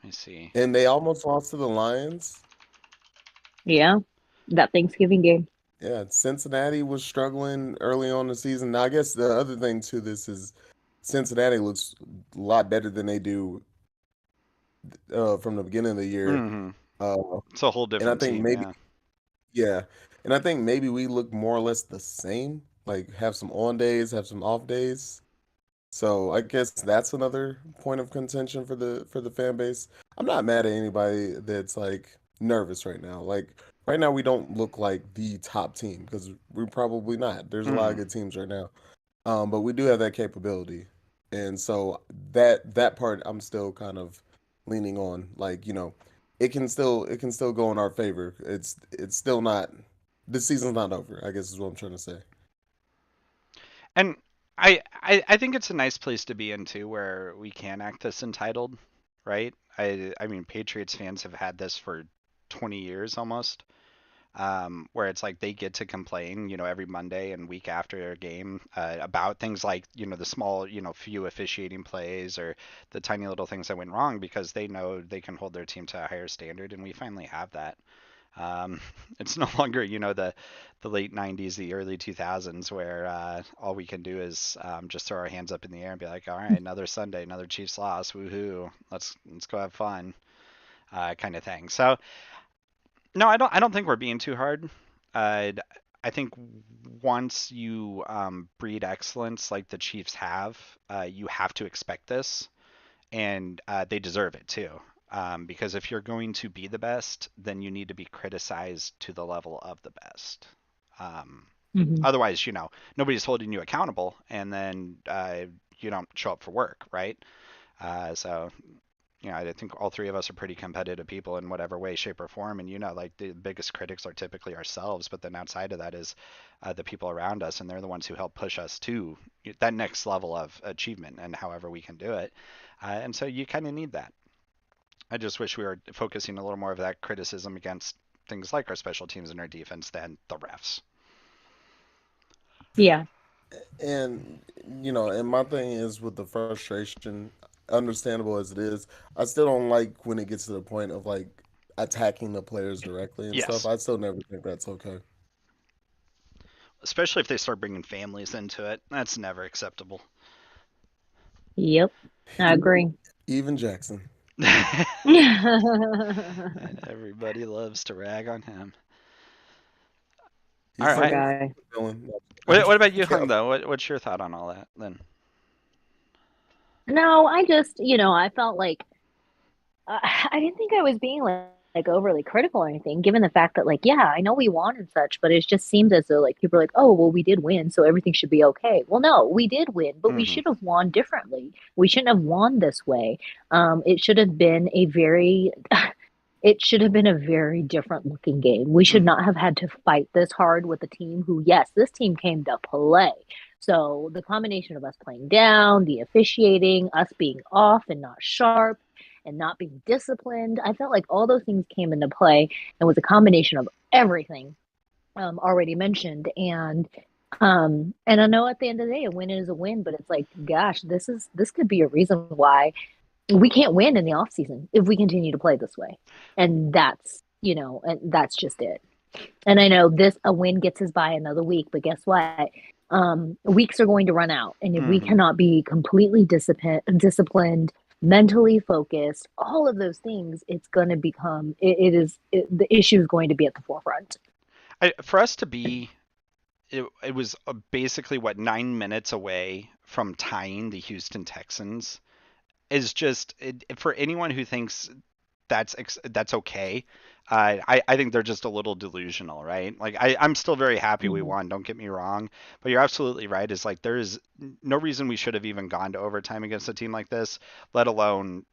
Let me see. And they almost lost to the Lions. Yeah, that Thanksgiving game. Yeah, Cincinnati was struggling early on in the season. Now, I guess the other thing to this is Cincinnati looks a lot better than they do from the beginning of the year. Hmm. Uh, It's a whole and I different think team. maybe, Yeah. yeah, and I think maybe we look more or less the same. Like have some on days, have some off days. So I guess that's another point of contention for the fan base. I'm not mad at anybody that's like nervous right now. Like right now we don't look like the top team because we're probably not. There's a lot of Hmm. good teams right now. But we do have that capability. And so that part I'm still kind of leaning on. Like, it can still go in our favor. It's still not this season's not over, I guess is what I'm trying to say. And I think it's a nice place to be in too, where we can act this entitled, right? I mean, Patriots fans have had this for 20 years almost, where it's like they get to complain, every Monday and week after a game about things like, the small, few officiating plays or the tiny little things that went wrong because they know they can hold their team to a higher standard, and we finally have that. Um, it's no longer, the late 90s, the early 2000s, where all we can do is just throw our hands up in the air and be like, all right, another Sunday, another Chiefs loss, woohoo, let's go have fun, kind of thing. So no, I don't think we're being too hard. Uh, I think once you breed excellence like the Chiefs have, you have to expect this, and they deserve it too. Because if you're going to be the best, then you need to be criticized to the level of the best. Um, Hmm. Otherwise, nobody's holding you accountable, and then you don't show up for work, right? So, I think all three of us are pretty competitive people in whatever way, shape, or form. And like the biggest critics are typically ourselves, but then outside of that is the people around us, and they're the ones who help push us to that next level of achievement, and however we can do it. And so you kind of need that. I just wish we were focusing a little more of that criticism against things like our special teams and our defense than the refs. Yeah. And and my thing is with the frustration, understandable as it is, I still don't like when it gets to the point of like attacking the players directly and stuff. Yes, I still never think that's okay. especially if they start bringing families into it. That's never acceptable. Yep. I Even, agree. even Jackson. Everybody loves to rag on him. All He's the Poor right. worst guy. villain. What about you, Yeah. Hung, though? What's your thought on all that then? No, I just, I felt like I didn't think I was being like overly critical or anything, given the fact that like, yeah, I know we won and such, but it just seems as though like people are like, oh, well, we did win, so everything should be okay. Well, no, we did win, but we Hmm. should have won differently. We shouldn't have won this way. It should have been a very it should have been a very different looking game. We should Hmm. not have had to fight this hard with a team who, yes, this team came to play. So the combination of us playing down, the officiating, us being off and not sharp, and not being disciplined, I felt like all those things came into play and was a combination of everything already mentioned. And I know at the end of the day, a win is a win, but it's like, gosh, this could be a reason why we can't win in the off season if we continue to play this way. And that's just it. And I know this a win gets us by another week, but guess what? Weeks are going to run out, and if we Hmm. cannot be completely disciplined, mentally focused, all of those things, it's going to the issue is going to be at the forefront. For us to be it was basically what 9 minutes away from tying the Houston Texans is just for anyone who thinks that's okay. I think they're just a little delusional, right? Like I'm still very happy we Mhm. won. Don't get me wrong, but you're absolutely right. Is like there is no reason we should have even gone to overtime against a team like this, let alone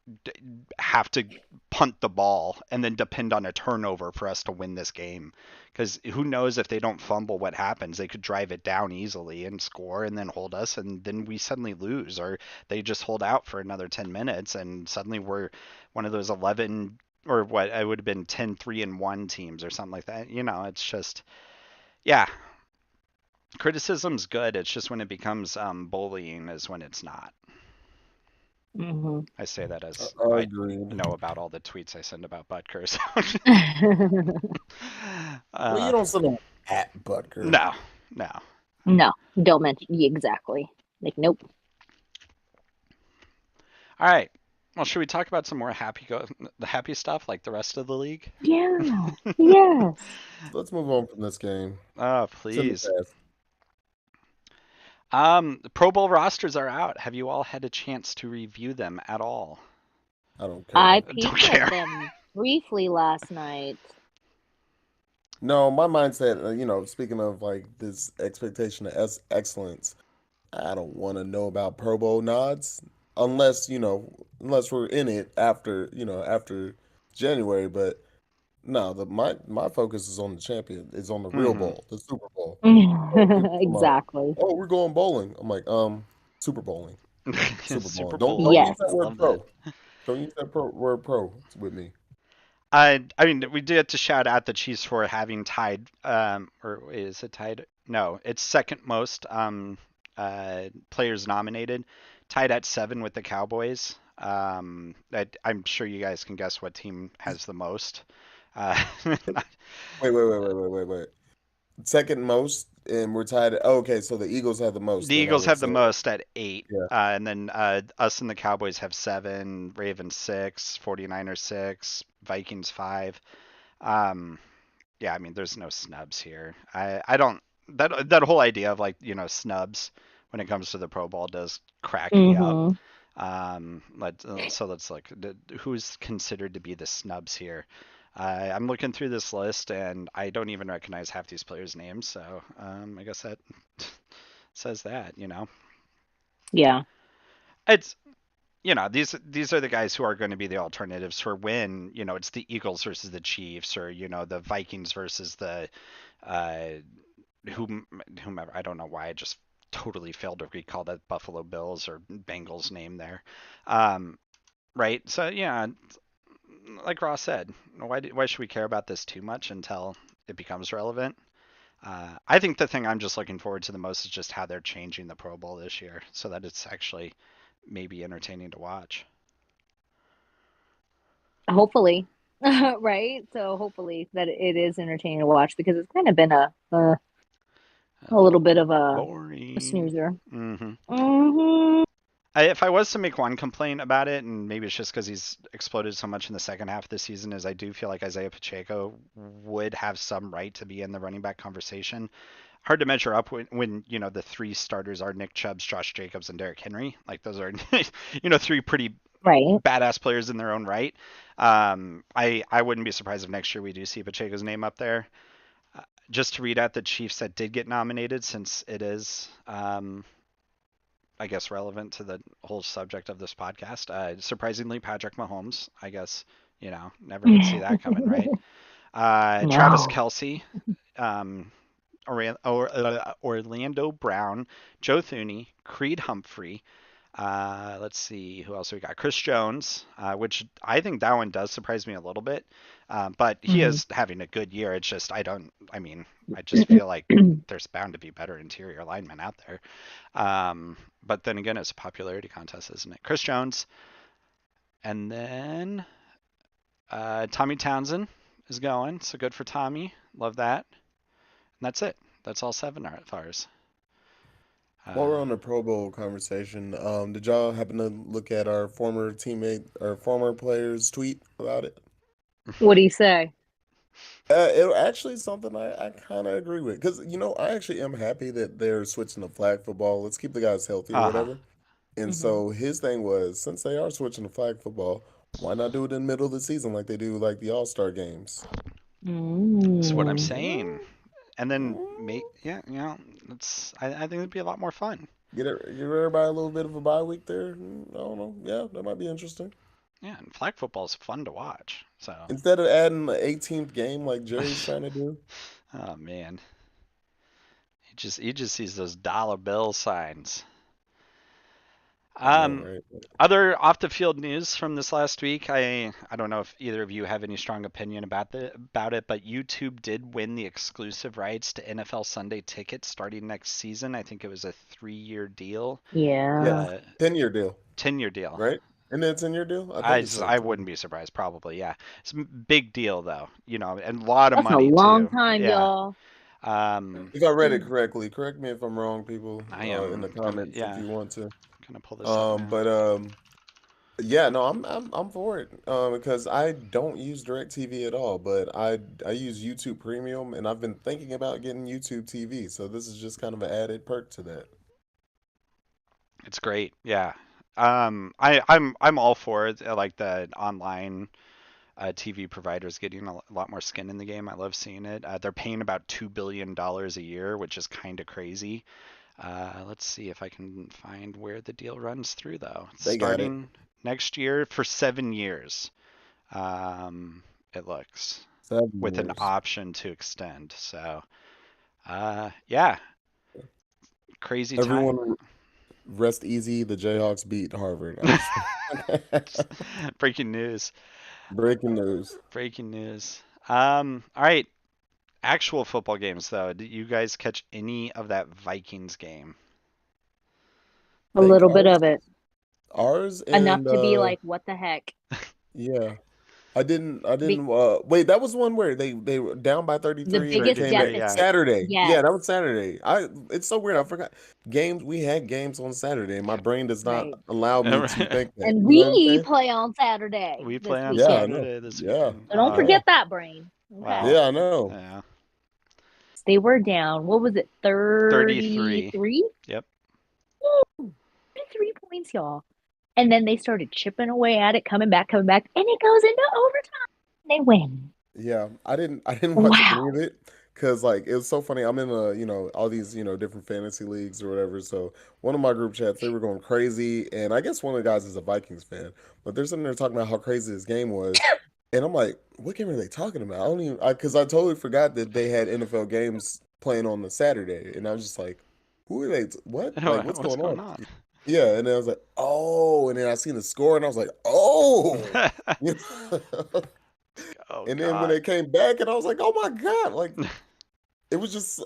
have to punt the ball and then depend on a turnover for us to win this game. Because who knows if they don't fumble, what happens? They could drive it down easily and score, and then hold us, and then we suddenly lose, or they just hold out for another 10 minutes, and suddenly we're one of those 11 or what it would have been 10-3-1 teams or something like that. It's just yeah, criticism's good. It's just when it becomes bullying is when it's not. Mhm. I say that as I Agreed. know about all the tweets I send about Butker. Well, you uh, don't send them at Butker. no, no. No, don't mention yeah, exactly. Like, nope. All right. Well, should we talk about some more the happy stuff like the rest of the league? Yeah. Yes. Let's move on from this game. Oh, It's in the please. past. The Pro Bowl rosters are out. Have you all had a chance to review them at all? I don't care I about. Don't peeked at care. them briefly last night. No, my mindset. Speaking of like this expectation of excellence, I don't want to know about Pro Bowl nods unless unless we're in it after January. But no, my focus is on the champion. Is on the real Hmm. bowl, the Super Bowl. Oh, people talking about, Exactly. oh, we're going bowling. I'm like, Super Bowling, Super Super Bowling. Don't bowling. use that Yes. word Love that. pro. Don't use that word pro with me. I mean, we did have to shout out the Chiefs for having tied, or wait, is it tied? No, it's second most players nominated, tied at 7 with the Cowboys. I'm sure you guys can guess what team has the most. Uh, Wait. Second most, and we're tied. Oh, okay, so the Eagles have the most. the Then I Eagles would have the say, most at 8, yeah. and then us and the Cowboys have 7, Ravens 6, 49ers 6, Vikings 5. Um, yeah, I mean, there's no snubs here. I don't that whole idea of like snubs when it comes to the Pro Bowl does crack me up. Hmm. Let's look. Who's considered to be the snubs here? I'm looking through this list and I don't even recognize half these players' names. So I guess that says that. Yeah. It's these are the guys who are going to be the alternatives for when it's the Eagles versus the Chiefs, or the Vikings versus the uh, whomever. I don't know why I just totally failed to recall that Buffalo Bills or Bengals name there. Um, right. So yeah, like Ross said, why should we care about this too much until it becomes relevant? I think the thing I'm just looking forward to the most is just how they're changing the Pro Bowl this year, so that it's actually maybe entertaining to watch. Hopefully. Right? So hopefully that it is entertaining to watch because it's kind of been a little bit of a Boring. snoozer. Hmm. Hmm. If I was to make one complaint about it, and maybe it's just because he's exploded so much in the second half of the season, is I do feel like Isaiah Pacheco would have some right to be in the running back conversation. Hard to measure up when the three starters are Nick Chubbs, Josh Jacobs, and Derrick Henry. Like those are three pretty Right. badass players in their own right. I wouldn't be surprised if next year we do see Pacheco's name up there. Just to read out the Chiefs that did get nominated, since it is I guess relevant to the whole subject of this podcast. Surprisingly, Patrick Mahomes. I guess never would see that coming, right? Travis No. Kelsey, um, Orlando Brown, Joe Thuney, Creed Humphrey. Let's see who else we got. Chris Jones, which I think that one does surprise me a little bit, but he Mhm. is having a good year. It's just I don't. I mean, I just feel like there's bound to be better interior linemen out there. But then again, it's a popularity contest, isn't it? Chris Jones, and then Tommy Townsend is going, so good for Tommy. Love that. And that's it. That's all 7 of ours. While we're Uh, on the Pro Bowl conversation, did y'all happen to look at our former teammate or former player's tweet about it? What do you say? It actually something I kind of agree with because I actually am happy that they're switching to flag football. Let's keep the guys healthy or Uh-huh. whatever. And Hmm. so his thing was, since they are switching to flag football, why not do it in the middle of the season like they do like the All-Star games? That's what I'm Mm. saying. And then, Mm, yeah, I think it'd be a lot more fun. give everybody a little bit of a bye week there. I don't know. Yeah, that might be interesting. Yeah, and flag football is fun to watch. So, Instead of adding the 18th game like Jerry's trying to do. oh man, he just sees those dollar bill signs. I know, Um, right? Other off the field news from this last week. I don't know if either of you have any strong opinion about it, but YouTube did win the exclusive rights to NFL Sunday Ticket starting next season. I think it was a 3-year deal, Yeah. Yes. uh, 10-year deal, 10-year deal. right? Isn't it a 10-year deal? I think it's like I 10. wouldn't be surprised, probably. Yeah, it's a big deal though, and a lot of That's a money long too. time, Yeah. y'all. Um, If I read it correctly, correct me if I'm wrong, people, I in the am gonna comments if yeah you want to. gonna pull this up Um, now. but um, yeah, no, I'm for it. Because I don't use DirecTV at all, but I use YouTube Premium, and I've been thinking about getting YouTube TV. So this is just kind of an added perk to that. It's great. Yeah. I'm all for it. I like the online TV providers getting a lot more skin in the game. I love seeing it. They're paying about $2 billion a year, which is kind of crazy. Let's see if I can find where the deal runs through though. It's They got it. starting next year for 7 years. Um, it looks with an 7 years. option to extend. So, yeah, crazy time. Everyone rest easy. The Jayhawks beat Harvard. I'm just Just breaking news. breaking news. Breaking news. All right. Actual football games, though. Did you guys catch any of that Vikings game? A Think little bit of it. ours Enough and to be like, what the heck? yeah. I Be didn't wait, that was one where they were down by the 33 and it biggest came back 33, yeah. deficit. Saturday. Yeah, Yes. that was Saturday. I It's so weird. I forgot games we had games on Saturday and my brain does not Right. allow me to think that. And You know what I'm we saying? play on Saturday We this play on Yeah, I weekend. know. Saturday this Yeah. weekend. So don't Yeah. forget that, brain. Well, Okay. Yeah, I know. yeah. They were down. What was it? 33. 33? Yep. 3 points, y'all. And then they started chipping away at it, coming back, and it goes into overtime. They win. Yeah, I didn't watch any Wow. of it because like it was so funny. I'm in all these different fantasy leagues or whatever. So one of my group chats they were going crazy, and I guess one of the guys is a Vikings fan, but they're sitting there talking about how crazy this game was, and I'm like, what game are they talking about? I don't even because I totally forgot that they had NFL games playing on the Saturday, and I was just like, who are they? What like what's What's going on? going on? Yeah, and then I was like, oh, and then I seen the score, and I was like, oh. Oh, And then when God. they came back, and I was like, "Oh my God!" Like it was just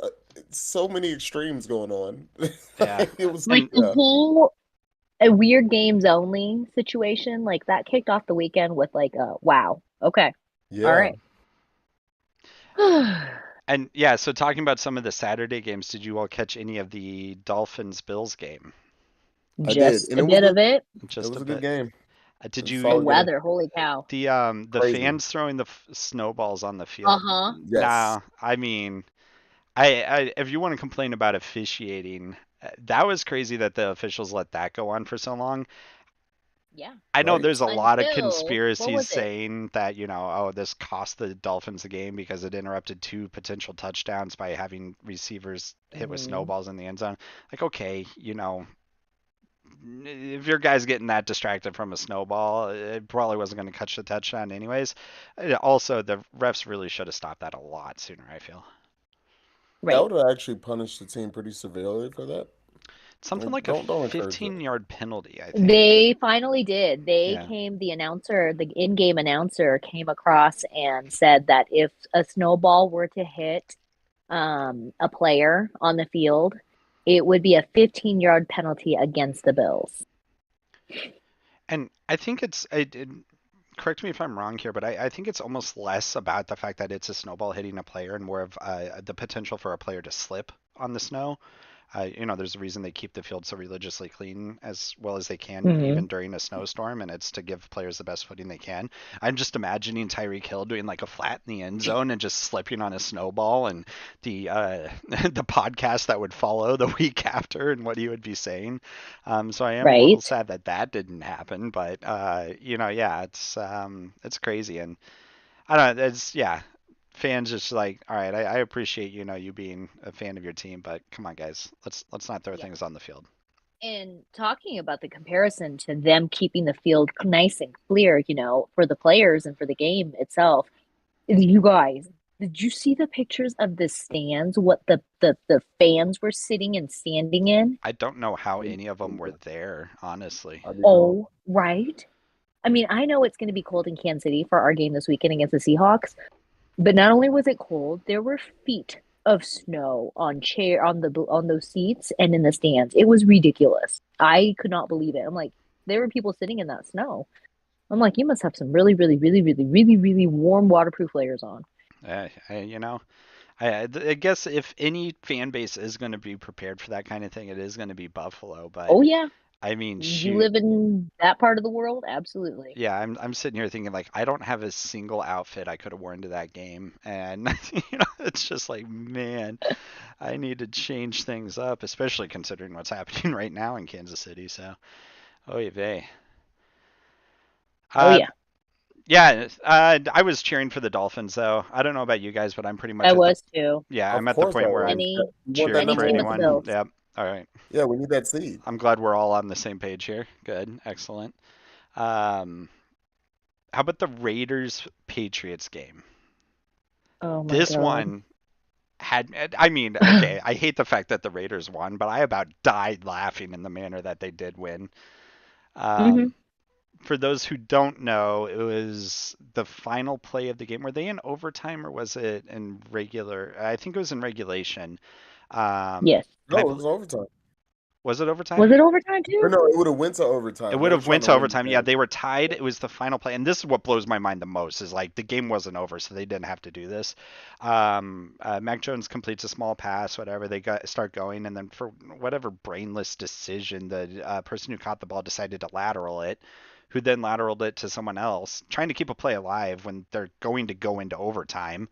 so many extremes going on. Yeah. Like, it was, Like And the yeah, whole a weird games only situation, like that kicked off the weekend with like a wow. Okay. All yeah. right. and yeah, so talking about some of the Saturday games, did you all catch any of the Dolphins Bills game? I did, Just and a it was bit good. of it. It Just a was a good bit. game. It Did was a The you solid game. weather, holy cow. the Crazy. fans throwing the snowballs on the field? Uh-huh. Yes. Now, I mean, if you want to complain about officiating, that was crazy that the officials let that go on for so long. Yeah. I know Right. there's a lot of Until what conspiracies was it? saying that, oh, this cost the Dolphins the game because it interrupted two potential touchdowns by having receivers hit with Hmm. snowballs in the end zone. Like, okay, if your guy's getting that distracted from a snowball, it probably wasn't going to catch the touchdown anyways. Also, the refs really should have stopped that a lot sooner, I feel. That Right. would have actually punished the team pretty severely for that. Something like a Don't encourage that. 15-yard penalty, I think. They finally did. Yeah. The in-game announcer came across and said that if a snowball were to hit a player on the field, it would be a 15-yard penalty against the Bills. And I think correct me if I'm wrong here, but I think it's almost less about the fact that it's a snowball hitting a player and more of the potential for a player to slip on the snow. There's a reason they keep the field so religiously clean as well as they can, Hmm. even during a snowstorm, and it's to give players the best footing they can. I'm just imagining Tyreek Hill doing like a flat in the end zone and just slipping on a snowball, and the the podcast that would follow the week after and what he would be saying. So I am a little Right. sad that that didn't happen, but yeah, it's crazy, and I don't know, it's yeah. Fans just like, all right, I appreciate you being a fan of your team, but come on, guys, let's not throw Yeah. things on the field. And talking about the comparison to them keeping the field nice and clear, for the players and for the game itself, you guys, did you see the pictures of the stands? What the fans were sitting and standing in? I don't know how any of them were there, honestly. I didn't. Oh, right. I mean, I know it's going to be cold in Kansas City for our game this weekend against the Seahawks, but not only was it cold, there were feet of snow on those seats and in the stands. It was ridiculous. I could not believe it. I'm like, there were people sitting in that snow. I'm like, you must have some really, really, really, really, really, really warm waterproof layers on. I, I, you know, I guess if any fan base is going to be prepared for that kind of thing, it is going to be Buffalo. But Oh yeah, I mean, you shoot, live in that part of the world, absolutely. yeah, I'm sitting here thinking like I don't have a single outfit I could have worn to that game, and it's just like, man, I need to change things up, especially considering what's happening right now in Kansas City. So, oh vey. Oh Uh, yeah, yeah, I was cheering for the Dolphins though. I don't know about you guys, but I'm pretty much I at the was too. yeah, I'm Of at the course I point where was. I'm Any You want that cheering any for number team one but the anyone. Bills. seed. Yep. All right. Yeah, we need that seed. I'm glad we're all on the same page here. Good. Excellent. Um, how about the Raiders Patriots game? Oh my This God. one I mean, okay, I hate the fact that the Raiders won, but I about died laughing in the manner that they did win. Hmm. Um, for those who don't know, it was the final play of the game. Were they in overtime or was it in regular? I think it was in regulation. Yes. And No, it was overtime. was it overtime? Was it overtime Or too? no, it would have went to It overtime. They would were have trying went to to win the overtime. Yeah, game. they were tied. Yeah. It was the final play, and this is what blows my mind the most. Is like the game wasn't over, so they didn't have to do this. Mac Jones completes a small pass, whatever. They start going, and then for whatever brainless decision, the person who caught the ball decided to lateral it, who then lateraled it to someone else, trying to keep a play alive when they're going to go into overtime.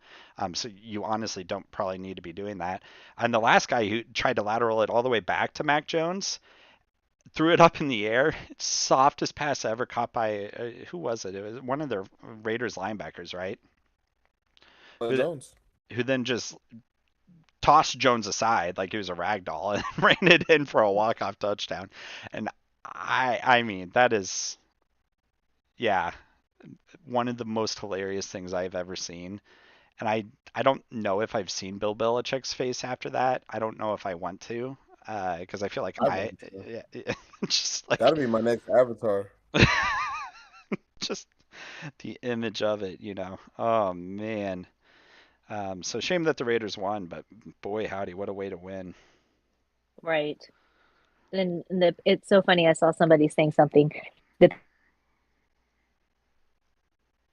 So you honestly don't probably need to be doing that. And the last guy who tried to lateral it all the way back to Mac Jones threw it up in the air. It's softest pass ever caught by who was it? It was one of their Raiders linebackers, right? Who Jones. who then just tossed Jones aside like he was a rag doll and ran it in for a walk off touchdown. And I mean that is yeah one of the most hilarious things I've ever seen. And I don't know if I've seen Bill Belichick's face after that. I don't know if I want to because I feel like I I want to. just like That'll be my next avatar. just the image of it. Oh man. So shame that the Raiders won, but boy howdy, what a way to win. Right. And it's so funny. I saw somebody saying something. The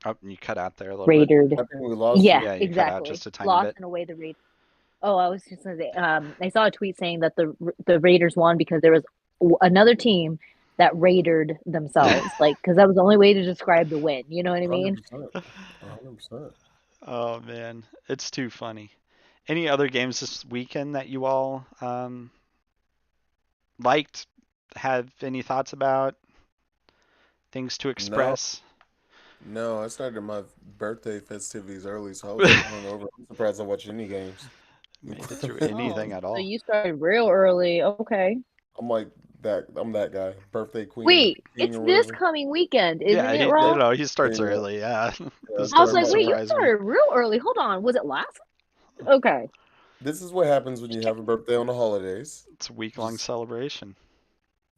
Oh, you cut out there a little bit. Raided. I think we lost Yeah, you. Yeah, you cut out exactly. just a tiny Lost bit. in a way the Raiders. Oh, I was just gonna say. I saw a tweet saying that the Raiders won because there was another team that raided themselves, like because that was the only way to describe the win. You know what I mean? 100%. 100%. Oh man, it's too funny. Any other games this weekend that you all liked? Have any thoughts about? Things to No, express? no. I started my birthday festivities early, so I was hungover. I'm surprised I watched any games. Made it through Oh, anything at so all. you started real early. Okay. I'm like that. I'm that guy. Birthday queen, Wait, king, it's or this whatever. coming weekend, isn't Yeah, it, he Rob? he starts Yeah, early. Yeah, yeah. I this I was started doesn't like, my wait, you surprise me. started real early. Hold on. Was it last week? Okay. This is what happens when Just you have a checking. birthday on the holidays. It's a week long Just celebration.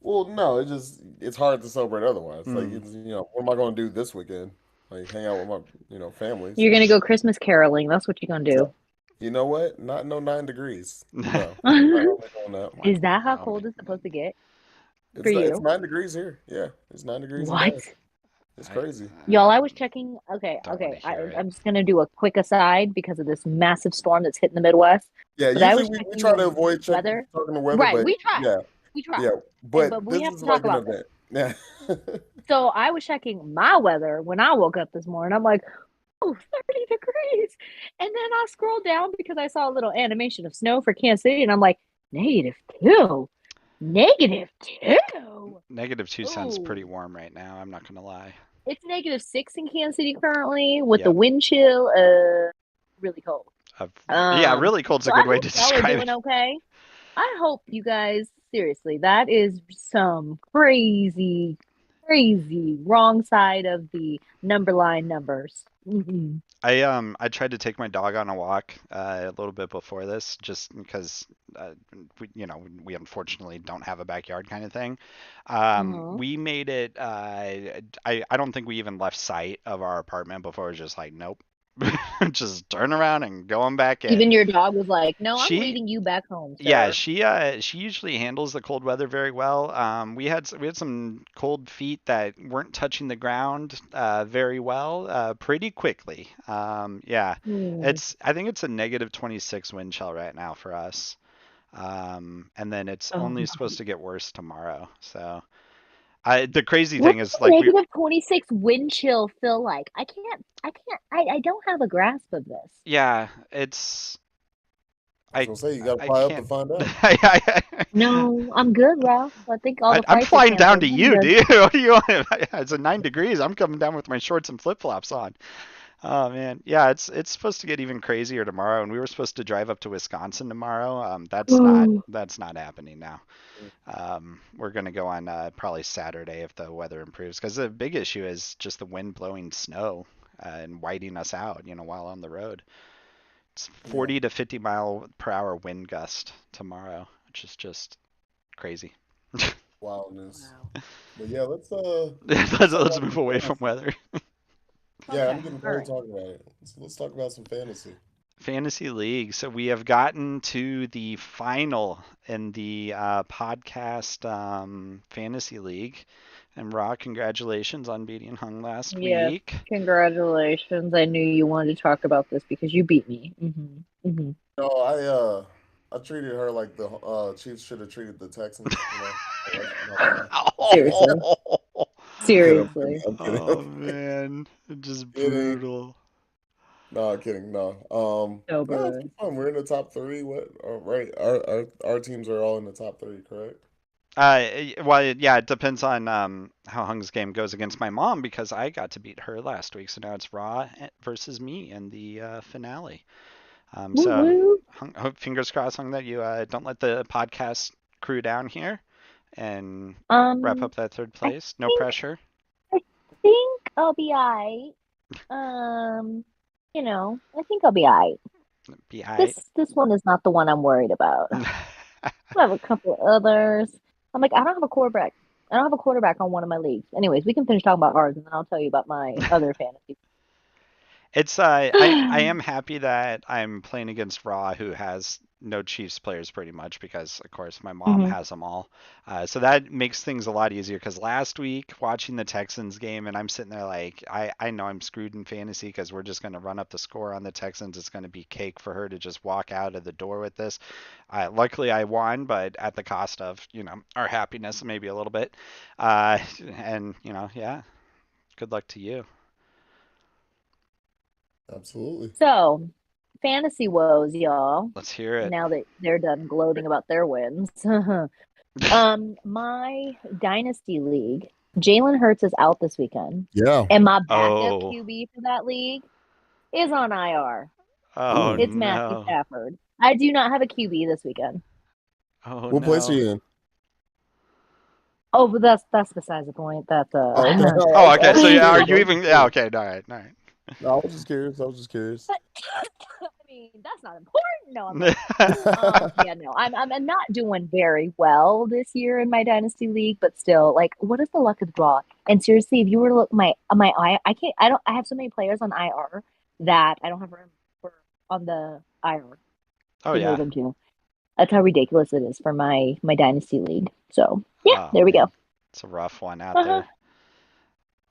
well, no, it's hard to celebrate otherwise. Like Hmm. what am I going to do this weekekend? Like hang out with my family. You're So gonna go Christmas caroling. That's what you're gonna you know what? Not no 9 degrees. No, not do. really doing that. Is that how Oh cold it's supposed man. to get for It's you? 9 degrees here. Yeah, it's 9 degrees and bad. What? It's I crazy. Y'all, I was checking. Okay, don't want okay. to hear it. I'm just gonna do a quick aside because of this massive storm that's hitting the Midwest. Yeah, But I usually was we checking try to the avoid weather. talking the weather, Right, but we try. yeah, We try. yeah. But But we this have is to talk like an about this. event. Yeah. So I was checking my weather when I woke up this morning. I'm like, oh, 30 degrees. And then I scrolled down because I saw a little animation of snow for Kansas City, and I'm like, -2. -2. -2 sounds pretty Oh, warm right now. I'm not gonna lie. it's -6 in Kansas City currently with the Yep. wind chill, really cold. Uh, yeah, Um, really cold's so a I good way hope to y'all are describe doing it. okay. I hope you guys, seriously, that is some crazy, crazy wrong side of the number line numbers. I tried to take my dog on a walk a little bit before this, just because we unfortunately don't have a backyard kind of thing. Mhm. We made it. I don't think we even left sight of our apartment before it was just like nope, just turn around and going back in. Even your dog was like, "No, I'm She leading you back home, Yeah, sir." she usually handles the cold weather very well. We had some cold feet that weren't touching the ground very well pretty quickly. Yeah, Hmm. I think it's a -26 wind chill right now for us. And then it's Oh only my. supposed to get worse tomorrow. So the crazy thing What's is the like -26 wind chill feel like? I don't have a grasp of this. I yeah, was I gonna say you got to I fly up to can't. find out. No, I'm good, Ralph. I think all the I'm flights are flying down to canceled. I'm you, good. dude. What do you want? It's a 9 degrees. I'm coming down with my shorts and flip flops on. Oh man, yeah. It's supposed to get even crazier tomorrow, and we were supposed to drive up to Wisconsin tomorrow. That's not happening now. We're gonna go on probably Saturday if the weather improves, because the big issue is just the wind blowing snow and whiting us out. While on the road. It's Yeah, 40 to 50 mile per hour wind gust tomorrow, which is just crazy. wildness. Wow. But yeah, let's let's, talk let's about move some away from fantasy. weather. Yeah, I'm Okay. getting All tired of right. talking about it. Let's talk about some fantasy. Fantasy League. So we have gotten to the final in the podcast Fantasy League. And Raw, congratulations on beating Hung last Yes. week. Congratulations. I knew you wanted to talk about this because you beat me. No, I treated her like the Chiefs should have treated the Texans. No, Seriously. Seriously. I'm kidding. I'm Oh man, just kidding. brutal. No, I'm kidding. No. So No, it's good. been fun. We're in the top three. What? Right. Our teams are all in the top three, correct? Well, yeah, it depends on how Hung's game goes against my mom because I got to beat her last week. So now it's Raw versus me in the finale. Woo So woo. Fingers crossed, Hung, that you don't let the podcast crew down here and wrap Um, up that third I place. No think pressure. I think I'll be alright. Um, I think I'll be alright. Be This alright. this one is not the one I'm worried about. I have a couple of others. I'm like, I don't have a quarterback. I don't have a quarterback on one of my leagues. Anyways, we can finish talking about ours, and then I'll tell you about my other fantasy. It's I am happy that I'm playing against Raw, who has no Chiefs players pretty much because of course my mom Hmm. has them all. So that makes things a lot easier because last week watching the Texans game and I'm sitting there like I know I'm screwed in fantasy because we're just going to run up the score on the Texans. It's going to be cake for her to just walk out of the door with this. Luckily I won, but at the cost of our happiness maybe a little bit. And yeah, good luck to you. Absolutely. So, fantasy woes, y'all. Let's hear it. Now that they're done gloating about their wins. My dynasty league, Jalen Hurts is out this weekend, Yeah. and my backup Oh. QB for that league is on IR. Oh Ooh. It's Matthew no. Stafford. I do not have a QB this weekend. Oh What place are no. you in? Oh, but that's besides the point. That's Oh, okay. Oh, okay. I was So just yeah, are curious. I you was just even? Yeah. curious. Okay. All right. All right. No, I was just curious. I was just curious. But I mean, that's not important. No, I'm playing. Yeah, no, I'm not doing very well this year in my dynasty league, but still, like, what is the luck of the draw? And seriously, if you were to look my I can't I have so many players on IR that I don't have room for on the IR Oh to move yeah. them to. That's how ridiculous it is for my dynasty league. So yeah, Oh there we go. man, it's a rough one out Uh-huh. there.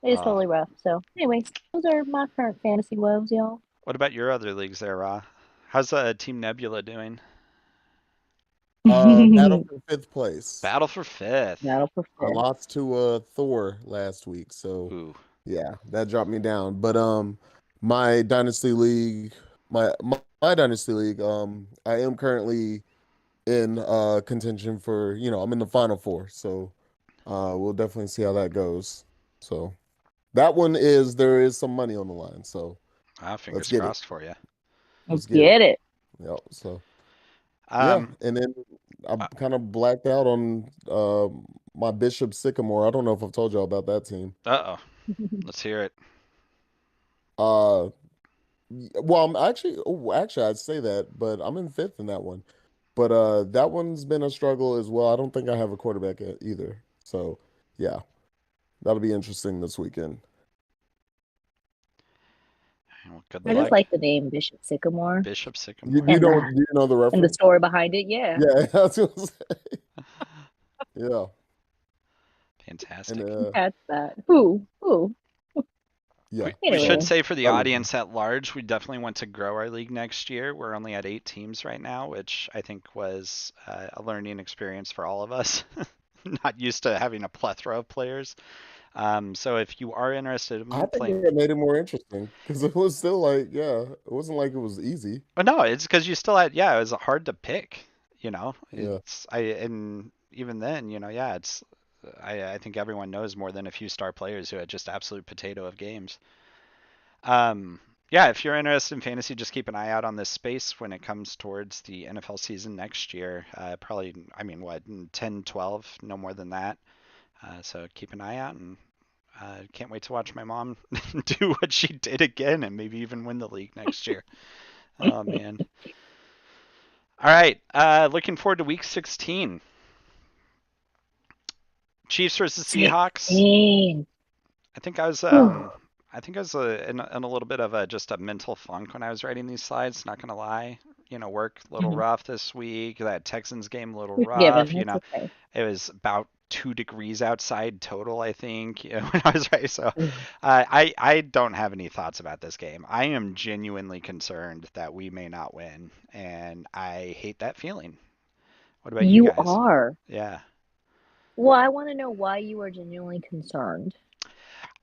It is Uh, totally rough. So, anyways, those are my current fantasy woes, y'all. what about your other leagues there, Ra? How's Team Nebula doing? Battle for fifth place. Battle for fifth. Battle for I fifth. lost to Thor last week, so Ooh, yeah, that dropped me down. But my dynasty league, my dynasty league, I am currently in contention for, I'm in the final four, so we'll definitely see how that goes. So that one is there is some money on the line, so let's fingers get it. crossed for you. Let's Let's get it. get it. Yep. So yeah, Um, and then I'm uh kind of blacked out on my Bishop Sycamore. I don't know if I've told y'all about that team. oh, let's hear it. Uh well, I'm actually I'd say that, but I'm in fifth in that one. But that one's been a struggle as well. I don't think I have a quarterback either. So yeah, that'll be interesting this weekend. Well, good I just luck, like the name Bishop Sycamore Bishop You, Sycamore. you and know do you know the the reference? story behind it. Yeah. Yeah, that's what I was gonna say. Yeah. And Fantastic. Catch that. Who? yeah. We should So Anyway. say for the that'll be fun. audience at large, we definitely want to grow our league next year. We're only at 8 teams right now, which I think was a learning experience for all of us. Not used to having a plethora of players. So if you are interested I in think playing, it made it more interesting because it was still like, yeah, it wasn't like it was easy. but no, it's because you still had, yeah, it was hard to pick. Yeah. And even then, yeah, I think everyone knows more than a few star players who had just absolute potato of games. Um, yeah, if you're interested in fantasy, just keep an eye out on this space when it comes towards the NFL season next year. Probably, I mean, what, in 10, 12, no more than that. So keep an eye out and can't wait to watch my mom do what she did again and maybe even win the league next year. Oh, man. All right. Looking forward to week 16. Chiefs versus Seahawks. 16. I think I was Whew. I think I was in a little bit of a just a mental funk when I was writing these slides. Not gonna lie, work a little Mhm. rough this week. That Texans game a little You're forgiven. rough. It's okay. It was about 2 degrees outside total. I think when I was writing. So Ugh. I don't have any thoughts about this game. I am genuinely concerned that we may not win, and I hate that feeling. What about you You guys? are. Yeah. Well, I want to know why you are genuinely concerned. It's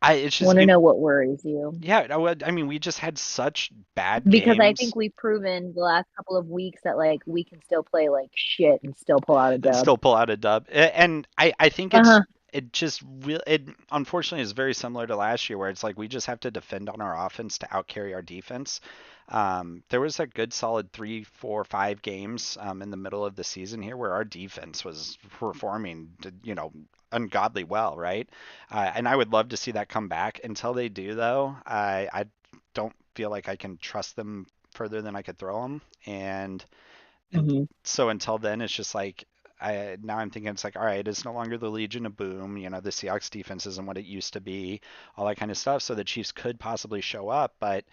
I just want to know what worries you. yeah. I mean, we just had such bad Because I games think we've proven the last couple of weeks that like we can still play like shit and still pull out a and dub. still pull out a dub. And I think Uh-huh. it just real it unfortunately is very similar to last year where it's like we just have to defend on our offense to outcarry our defense. There was a good solid 3, 4, 5 games in the middle of the season here where our defense was performing, ungodly well, right? And I would love to see that come back. Until they do, though, I don't feel like I can trust them further than I could throw them. And Hmm. so until then, it's just like I'm thinking it's like, all right, it's no longer the Legion of Boom. The Seahawks defense isn't what it used to be, all that kind of stuff. So the Chiefs could possibly show up, but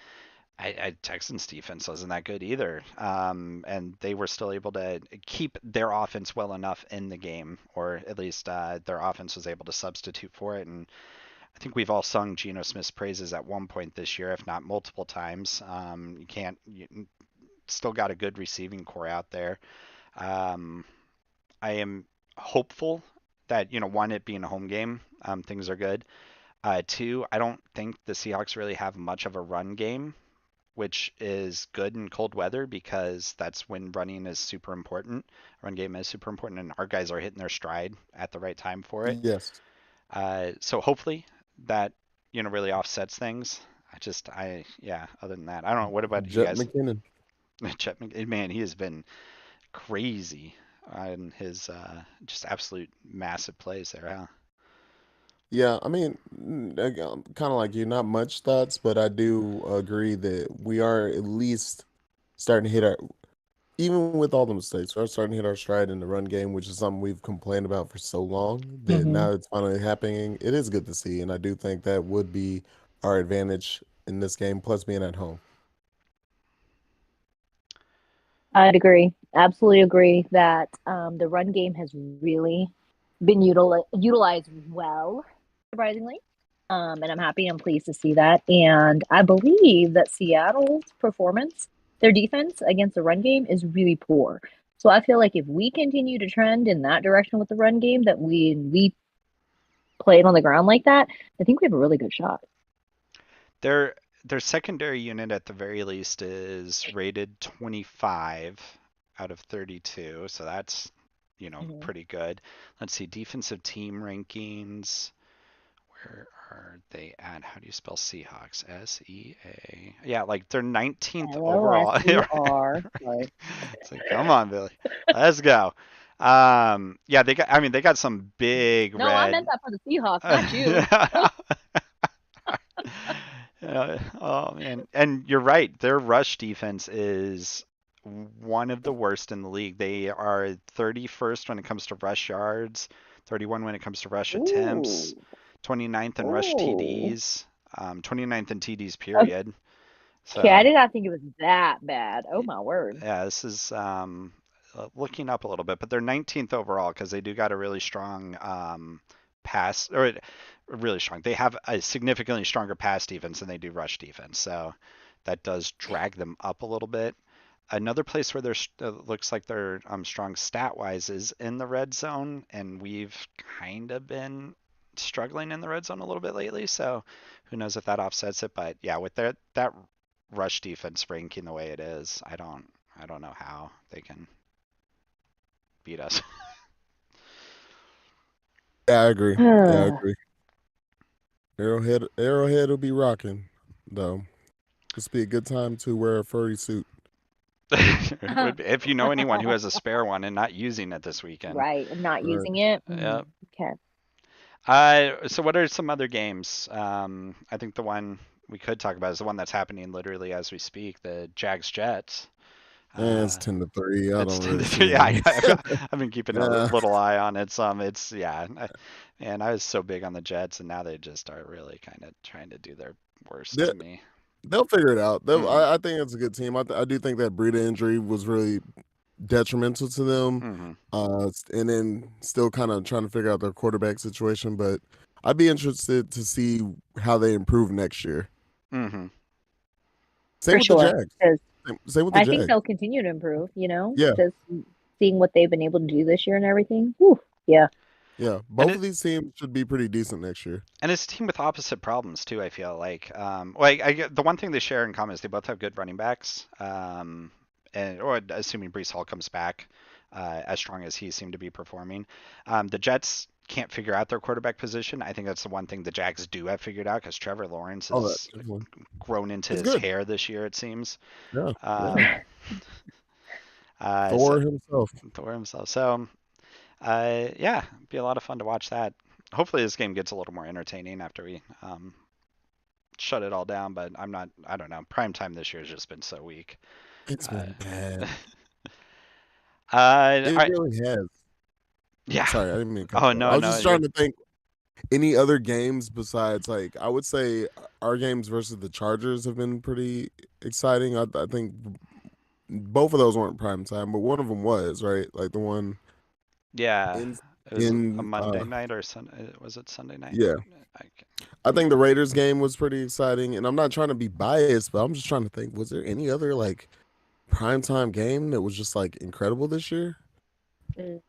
Texans defense wasn't that good either. And they were still able to keep their offense well enough in the game, or at least their offense was able to substitute for it. And I think we've all sung Geno Smith's praises at one point this year, if not multiple times. You still got a good receiving core out there. Um, I am hopeful that, one, it being a home game, things are good. Two, I don't think the Seahawks really have much of a run game, which is good in cold weather because that's when running is super important. Run game is super important, and our guys are hitting their stride at the right time for it. Yes. So hopefully that, really offsets things. Yeah, other than that, I don't know. What about you Jet guys? McKinnon. Man, he has been crazy on his just absolute massive plays there, huh? Yeah, I mean, kind of like you, not much thoughts, but I do agree that we are at least starting to hit our, even with all the mistakes, we're starting to hit our stride in the run game, which is something we've complained about for so long that Hmm. now it's finally happening. It is good to see, and I do think that would be our advantage in this game, plus being at home. I'd agree. Absolutely agree that the run game has really been utilized well, surprisingly. And I'm happy and pleased to see that. And I believe that Seattle's performance, their defense against the run game is really poor. So I feel like if we continue to trend in that direction with the run game, that we play it on the ground like that, I think we have a really good shot. Their their secondary unit at the very least is rated 25 out of 32, so that's, Mhm. pretty good. Let's see, defensive team rankings. Where are they at? How do you spell Seahawks? SEA. Yeah, like they're 19th overall. LOSER. Sorry. It's like, come on, Billy. Let's go. Yeah, I mean, they got some big No, I meant red. that for the Seahawks, not you. Oh man, and you're right. Their rush defense is one of the worst in the league. They are 31st when it comes to rush yards, 31 when it comes to rush attempts, Ooh. 29th in rush Ooh. TDs, 29th in TDs Okay, period. I So did not think it was that bad. Oh my word. yeah, this is looking up a little bit, but they're 19th overall because they do got a really strong pass or really strong. They have a significantly stronger pass defense than they do rush defense, so that does drag them up a little bit. Another place where they're looks like they're strong stat wise is in the red zone, and we've kind of been struggling in the red zone a little bit lately. So who knows if that offsets it? But yeah, with that rush defense ranking the way it is, I don't know how they can beat us. Yeah, I agree. Yeah, I agree. Arrowhead will be rocking though. This be a good time to wear a furry suit. If you know anyone who has a spare one and not using it this weekend. Right, and not Right. using it. Yep. Okay. So what are some other games? I think the one we could talk about is the one that's happening literally as we speak, the Jags Jets. And it's Uh, 10-3. I it's don't really see yeah, any. I've been keeping a Yeah. little eye on it. It's yeah, and I was so big on the Jets, and now they just are really kind of trying to do their worst They, to me. they'll figure it out. Hmm. I think it's a good team. I do think that Breida injury was really detrimental to them. Hmm. And then still kind of trying to figure out their quarterback situation. But I'd be interested to see how they improve next year. Hmm. Same For with the sure. Jags. Because Same with the I think Jags. they'll continue to improve, Yeah, just seeing what they've been able to do this year and everything. Whew, yeah. yeah. And Both of these teams should be pretty decent next year. it's a team with opposite problems too. I feel like the one thing they share in common is they both have good running backs. And or assuming Brees Hall comes back as strong as he seemed to be performing, the Jets can't figure out their quarterback position. I think that's the one thing the Jags do have figured out because Trevor Lawrence Oh, that has definitely. grown into He's his good. hair this year. It seems. Yeah, yeah. Um, so Thor himself. Thor himself. So yeah, be a lot of fun to watch that. Hopefully this game gets a little more entertaining after we shut it all down, but I don't know. Prime time this year has just been so weak. It's Uh, been bad. all It right. really has. Yeah. Sorry, I didn't mean to cut Oh you off. no, I was no, just you're trying to think any other games besides like I would say our games versus the Chargers have been pretty exciting. I think both of those weren't prime time, but one of them was, right? Like the one yeah. in It was a in Monday night or Sunday. Was it Sunday night? yeah. I can I think the Raiders game was pretty exciting, and I'm not trying to be biased, but I'm just trying to think: was there any other like primetime game that was just like incredible this year? Mm,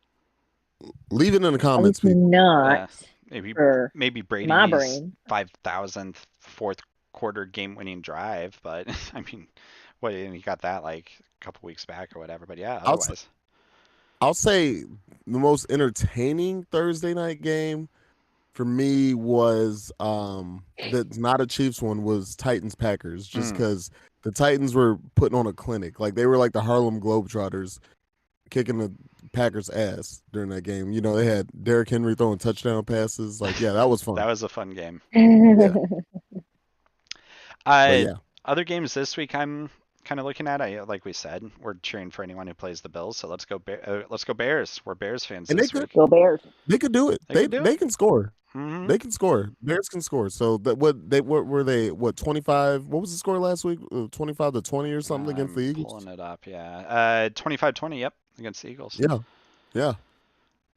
Leave it in the at least comments, people. not yeah. Maybe for maybe my Brady's brain. 5,000th fourth quarter game-winning drive, but I mean, what and he got that like a couple weeks back or whatever. But yeah, I'll s- otherwise, I'll say the most entertaining Thursday night game for me was that's not a Chiefs one was Titans Packers just mm, because the Titans were putting on a clinic like they were like the Harlem Globetrotters kicking the Packers ass during that game. You know they had Derrick Henry throwing touchdown passes like yeah that was that fun. was a fun game. Yeah, but Uh, yeah, Other games this week I'm kind of looking at. Like we said, we're cheering for anyone who plays the Bills. So let's go Bears. We're Bears fans and this week. Go Bears. they could do it. They could do They it. can score. Hmm. They can score. Bears can score. So that what were they? What 25? What was the score last week? 25-20 or something against the I'm Eagles. pulling it up. Yeah. 25-20. Yep, against the Eagles. Yeah, yeah.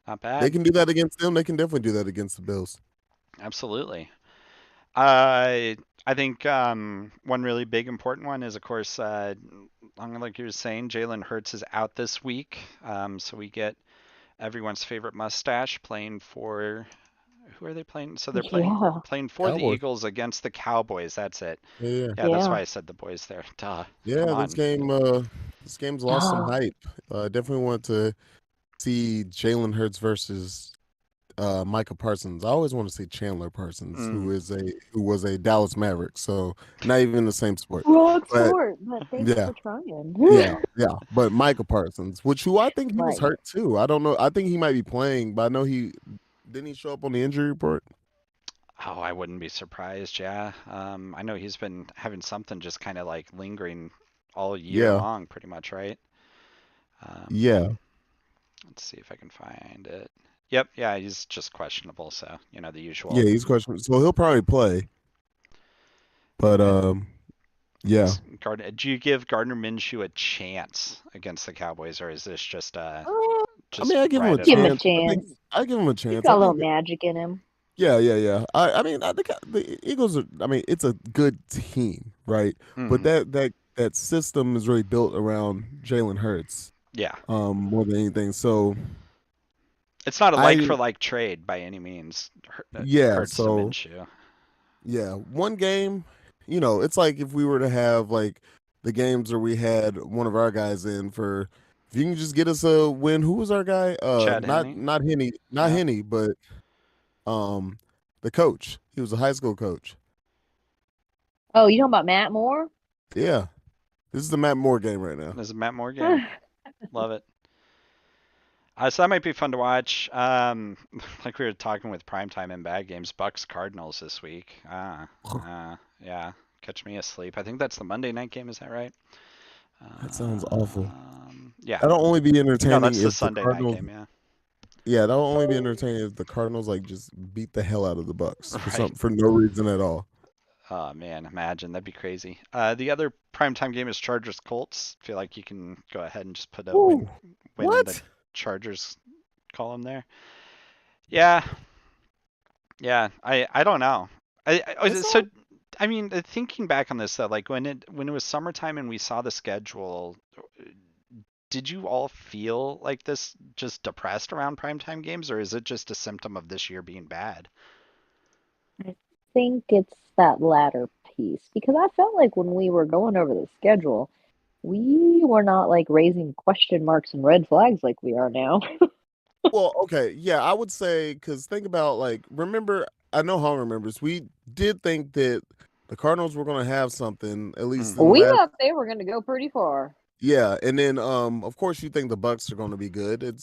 Not They bad. can do that against them. They can definitely do that against the Bills. Absolutely. I think one really big important one is, of course, like you were saying, Jalen Hurts is out this week, so we get everyone's favorite mustache playing for who are they playing? So they're Yeah, playing for the Cowboys. Eagles against the Cowboys. That's it. Yeah, yeah, Yeah, that's yeah. why I said the boys there. Duh. Come yeah. on. This game's lost some hype. Definitely want to see Jalen Hurts versus Micah Parsons. I always want to see Chandler Parsons, Mm. who was a Dallas Maverick, so not even the same sport. Wrong But sport, but thanks yeah, for trying. yeah, yeah. But Micah Parsons, who I think he was Right. hurt too. I don't know. I think he might be playing, but I know he didn't he show up on the injury report. Oh, I wouldn't be surprised. Yeah. I know he's been having something just kind of like lingering all year Yeah, long, pretty much, right? Um, yeah, let's see if I can find it. Yep. Yeah, he's just questionable. So the yeah. usual. He's questionable, so he'll probably play. But Uh, yeah. Do you give Gardner Minshew a chance against the Cowboys, or is this I just mean, I give him a ride it Give him a out? chance. I think chance. I give him a He's chance. got I a little think magic in him. yeah, yeah, yeah. I mean, I think the Eagles are. I mean, it's a good team, right? But Hmm. that system is really built around Jalen Hurts, Yeah. more than anything. So It's not a like I for like trade by any means. yeah, Hurts to so Minshew. yeah, one game. It's like if we were to have like the games where we had one of our guys in for. If you can just get us a win, who was our guy? Chad Not Henney. not Yeah. Henny, but um, the coach. He was a high school coach. Oh, you talking about Matt Moore? Yeah, this is the Matt Moore game right now. This is a Matt Moore game. Love it. So that might be fun to watch. Like we were talking with primetime and bad games, Bucks Cardinals this week. Yeah. Catch me asleep. I think that's the Monday night game. Is that right? That sounds awful. Yeah. That'll only be No, entertaining that's the if the Sunday night Cardinals. game. Yeah. Yeah, that'll only be entertaining if the Cardinals like just beat the hell out of the Bucks Right. for no reason at all. Oh man, imagine that'd be crazy. The other primetime game is Chargers Colts. Feel like you can go ahead and just put a Ooh, win in the what? Chargers column there. Yeah, yeah. I don't know. It's So all I mean, thinking back on this though, like when it was summertime and we saw the schedule, did you all feel like this just depressed around primetime games, or is it just a symptom of this year being bad? I think it's that latter piece because I felt like when we were going over the schedule, we were not like raising question marks and red flags like we are now. well, okay, yeah, I would say because think about like remember, I know Hall remembers. We did think that the Cardinals were going to have something at least in Hmm. the We last. thought they were going to go pretty far. Yeah, and then of course you think the Bucks are going to be good. Of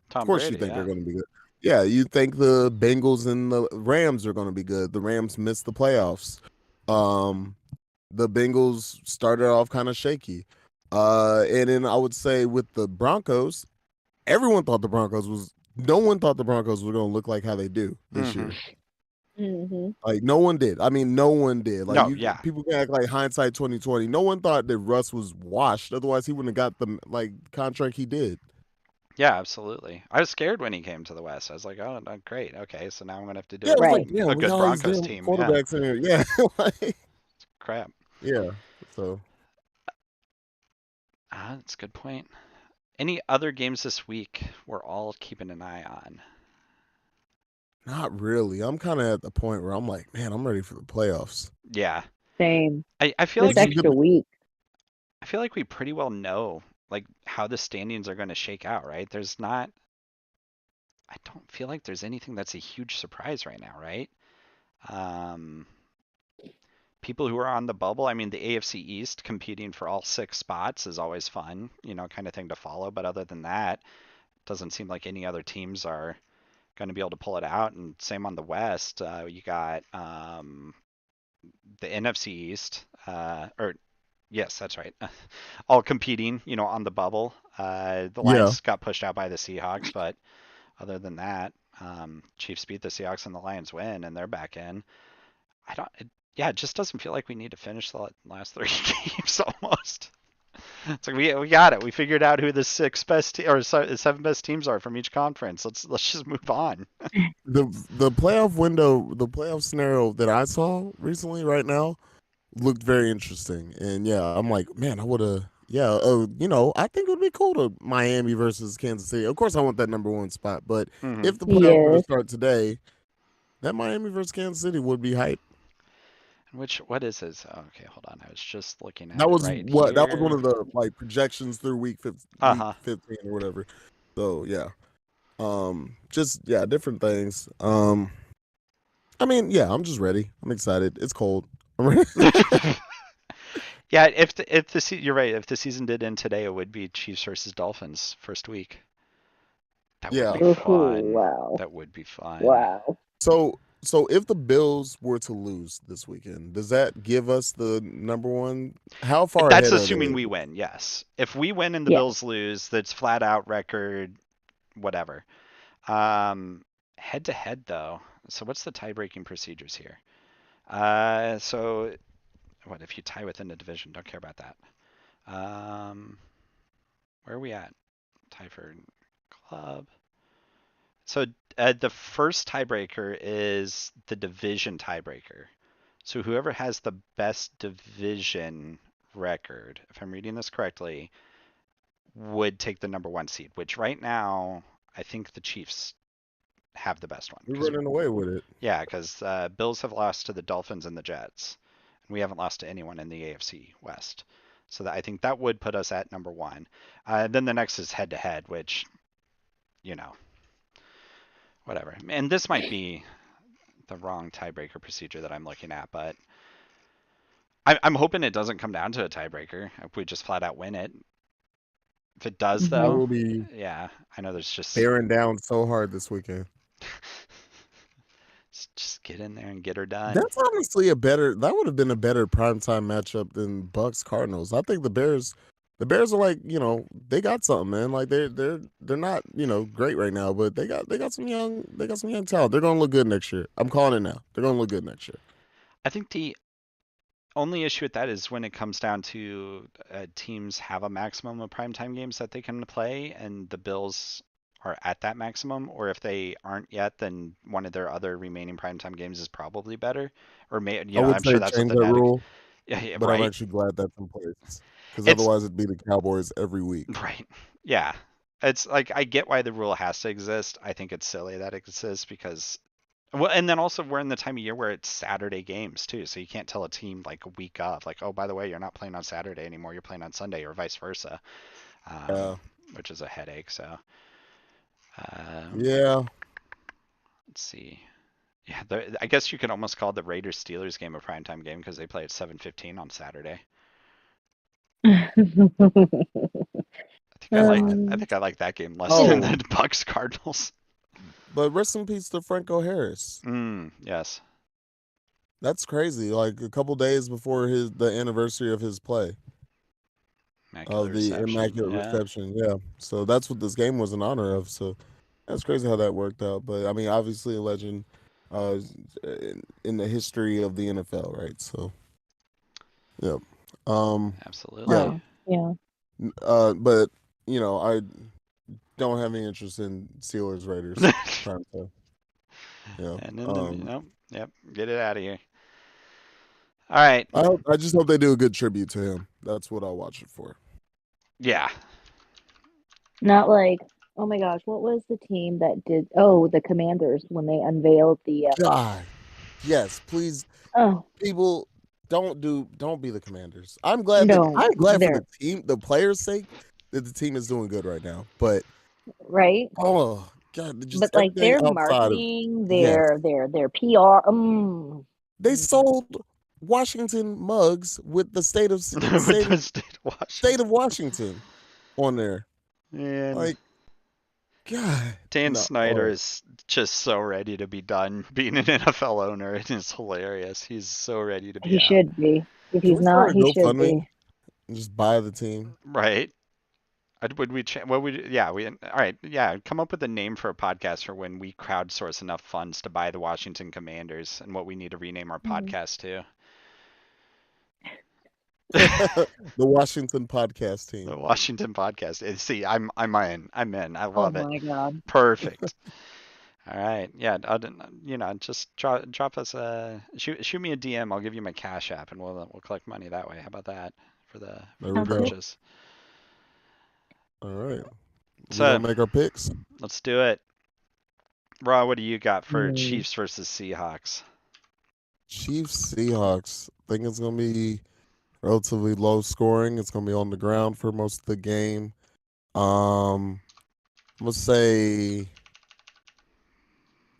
Tom course you Brady, think they're yeah. going to be good. Yeah, you think the Bengals and the Rams are going to be good. The Rams missed the playoffs. Um the Bengals started off kind of shaky. And then I would say with the Broncos, everyone thought the Broncos was no one thought the Broncos were going to look like how they do this Hmm. year. Hmm. Like no one did. I mean, no one did. Like No, you, yeah, people can act like hindsight 2020. No one thought that Russ was washed. Otherwise, he wouldn't have got the like contract he did. yeah, absolutely. I was scared when he came to the West. I was like, oh, no, great. Okay, so now I'm gonna have to Yeah, deal it was with like, Right. damn, a we got good all these Broncos damn team. Yeah, quarterbacks in here. Yeah, like, crap. yeah. So That's a good point. Any other games this week we're all keeping an eye on? not really. I'm kind of at the point where I'm like, man, I'm ready for the playoffs. Yeah, Same. I feel This like Which is we good. extra week. I feel like we pretty well know like how the standings are going to shake out, right? I don't feel like there's anything that's a huge surprise right now, right? Um, People who are on the bubble, I mean, the AFC East competing for all six spots is always fun, kind of thing to follow. But other than that, doesn't seem like any other teams are going to be able to pull it out. And same on the West. You got the NFC East, or yes, that's right, all competing, on the bubble. The Yeah, Lions got pushed out by the Seahawks, but other than that, Chiefs beat the Seahawks and the Lions win, and they're back in. I don't. Yeah, it just doesn't feel like we need to finish the last three games almost. It's like we got it. We figured out who the six best or the seven best teams are from each conference. Let's just move on. The playoff window, the playoff scenario that I saw recently, right now, looked very interesting. And yeah, I'm like, man, I would have. Yeah, I think it would be cool to Miami versus Kansas City. Of course, I want that number one spot. But Hmm. if the playoffs were to Yes. start today, that Miami versus Kansas City would be hype. What is this? Oh, okay, hold on. I was just looking at That it was right what that was one here. of the like projections through week Uh-huh. 15 or whatever. So yeah, just yeah, different things. I mean, yeah, I'm just ready. I'm excited. It's cold. I'm ready. Yeah, if you're right, if the season did end today, it would be Chiefs versus Dolphins first week. That would Yeah. be Ooh, fun. wow. That would be fun. Wow. So if the Bills were to lose this weekend, does that give us the number one? How far That's ahead are assuming they? we win, yes. If we win and the Yeah. Bills lose, that's flat out record, whatever. Um, Head to head though. So what's the tie-breaking procedures here? So what if you tie within the division? Don't care about that. Um, where are we at? Tie for club. So the first tiebreaker is the division tiebreaker. So whoever has the best division record, if I'm reading this correctly, would take the number one seed. Which right now, I think the Chiefs have the best one We're because running away with it. yeah, because Bills have lost to the Dolphins and the Jets, and we haven't lost to anyone in the AFC West. So I think that would put us at number one. Then the next is head to head, which you know, whatever. And this might be the wrong tiebreaker procedure that I'm looking at, but I'm hoping it doesn't come down to a tiebreaker. If we just flat out win it. If it does, I Hmm. though, will be yeah, I know there's bearing down so hard this weekend. just get in there and get her done. That's honestly that would have been a better primetime matchup than Bucks Cardinals. I think the Bears are like, they got something, man. Like they're not, great right now, but they got some young talent. They're gonna look good next year. I'm calling it now. They're gonna look good next year. I think the only issue with that is when it comes down to teams have a maximum of primetime games that they can play, and the Bills are at that maximum, or if they aren't yet, then one of their other remaining primetime games is probably better. Or I would I'm say sure that's what change the that net. rule, Yeah, yeah, but I'm right. actually glad that's in place. Because It's otherwise it'd be the Cowboys every week. right. Yeah. It's like I get why the rule has to exist. I think it's silly that it exists because well, and then also we're in the time of year where it's Saturday games too, so you can't tell a team like a week off, like, oh, by the way, you're not playing on Saturday anymore, you're playing on Sunday, or vice versa, Yeah. which is a headache. So um, Yeah. let's see. Yeah, I guess you could almost call the Raiders Steelers game a primetime game because they play at 7:15 on Saturday. I um, think I like that game less yeah. than Oh, the Bucks Cardinals. but rest in peace to Franco Harris. Yes, That's crazy. Like a couple days before the anniversary of his play immaculate of the reception. Immaculate Yeah, Reception. Yeah. So that's what this game was in honor of. So that's crazy how that worked out. But I mean, obviously a legend uh, in the history of the NFL, right? So yeah. Yeah. absolutely. Wow. Yeah. But I don't have any interest in Steelers Raiders prime time. Yeah. And then nope, yep, get it out of here. All right. I just hope they do a good tribute to him. That's what I'll watch it for. Yeah. Not like, oh my gosh, what was the team that did? Oh, the Commanders when they unveiled the. God, yes, please, Oh people, don't be the Commanders. no, I'm glad for there, the team, the players' sake, that the team is doing good right now. But right? oh God, But just like everything their outside of marketing, yes, their PR. they Mm. sold Washington mugs with the With the state of state Washington. of Washington on there. And Like God, Dan no. Snyder is just so ready to be done being an NFL owner. It is hilarious. He's so ready to be He out. should be. If Can he's we not, start a he should GoFundMe be. and just buy the team? Right? Would we? What would? Yeah. We. All right. Yeah. Come up with a name for a podcast for when we crowdsource enough funds to buy the Washington Commanders, and what we need to rename our Mhm. podcast to. The Washington podcast The team. Washington podcast. See, I'm in. I'm in. I Oh love it. my God. Perfect. All right. Yeah. Just drop us shoot me a DM. I'll give you my Cash App, and we'll collect money that way. How about that for There the we Sounds go. good. purchase? All right. We So gonna make our picks. let's do it. Raw, what do you got for Hmm. Chiefs versus Seahawks? Chiefs Seahawks. I think it's gonna be relatively low scoring. It's gonna be on the ground for most of the game. I'm gonna say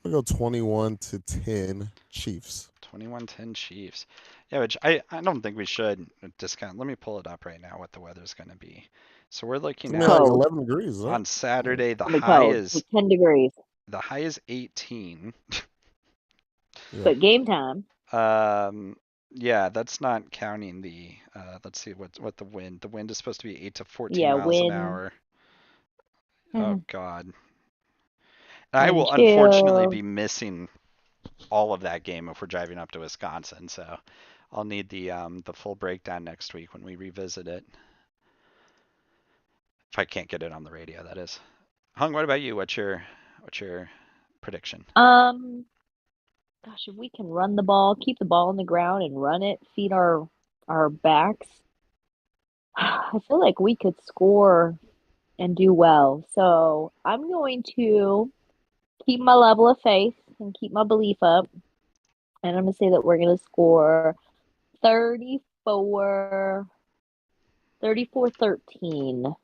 go 21-10 Chiefs. 21-10 Chiefs. Yeah, which I don't think we should discount. Let me pull it up right now what the weather's going to be. So we're It's looking gonna be like at Cold. 11 degrees, right? on Yeah. Saturday It's gonna be cold. It's like 10 degrees. the high is 18. Yeah. But game time. Um yeah, that's not counting the let's see what the wind is supposed to be 8 to 14 Yeah, miles an wind. hour. Oh Mhm. God. I Wind will unfortunately chill. be missing all of that game if we're driving up to Wisconsin, so I'll need the full breakdown next week when we revisit it. If I can't get it on the radio, that is. Hung, what about you? What's your prediction? Um, Gosh, if we can run the ball, keep the ball on the ground and run it, feed our backs, I feel like we could score and do well. So I'm going to keep my level of faith and keep my belief up. And I'm gonna say that we're gonna score 34, 13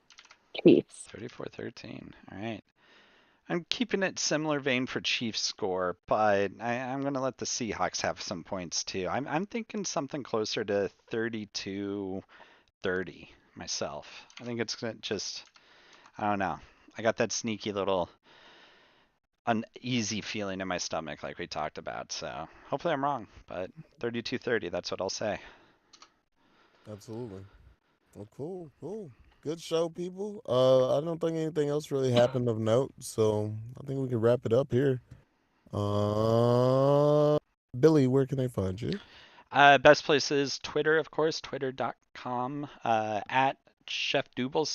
Chiefs. 34-13. All right. I'm keeping it similar vein for Chiefs score, but I'm going to let the Seahawks have some points too. I'm thinking something closer to 32-30 myself. I think it's gonna just I don't know. I got that sneaky little uneasy feeling in my stomach like we talked about. So hopefully I'm wrong, but 32-30, that's what I'll say. Absolutely. Well, cool, cool. Good show, people. I don't think anything else really happened of note, so I think we can wrap it up here. Uh, Billy, where can they find you? Best place is Twitter, of course, twitter.com, at Chef Doobles,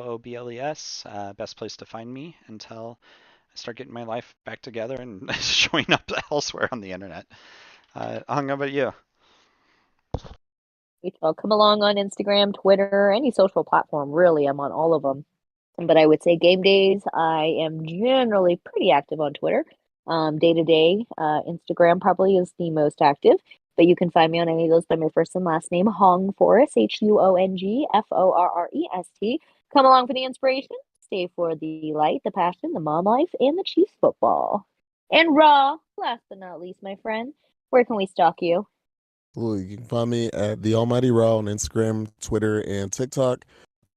ChefDoobles. Best place to find me until I start getting my life back together and showing up elsewhere on the internet. Hung, how about you? I'll come along on Instagram, Twitter, any social platform, really. I'm on all of them. But I would say game days, I am generally pretty active on Twitter. Day to day, Instagram probably is the most active. But you can find me on any of those by my first and last name, Hong Forrest, HUONGFORREST. Come along for the inspiration, stay for the light, the passion, the mom life, and the Chiefs football. And Raw, last but not least, my friend, where can we stalk you? Absolutely. You can find me at the Almighty Raw on Instagram, Twitter, and TikTok.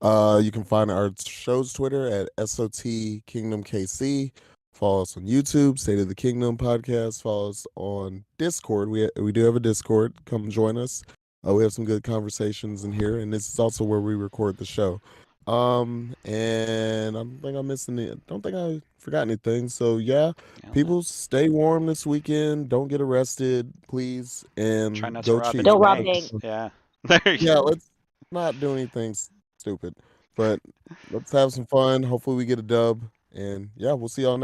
You can find our show's Twitter at SOT Kingdom KC. Follow us on YouTube, State of the Kingdom podcast. Follow us on Discord. We do have a Discord. Come join us. We have some good conversations in here, and this is also where we record the show. And I don't think I'm missing it. Don't think I forgot anything. So yeah, Yeah, people stay warm this weekend. Don't get arrested, please, try and not to go rob any Don't Chiefs. rob banks. banks. Yeah. There you Yeah, go. let's not do anything stupid, but let's have some fun. Hopefully, we get a dub. And yeah, we'll see y'all next.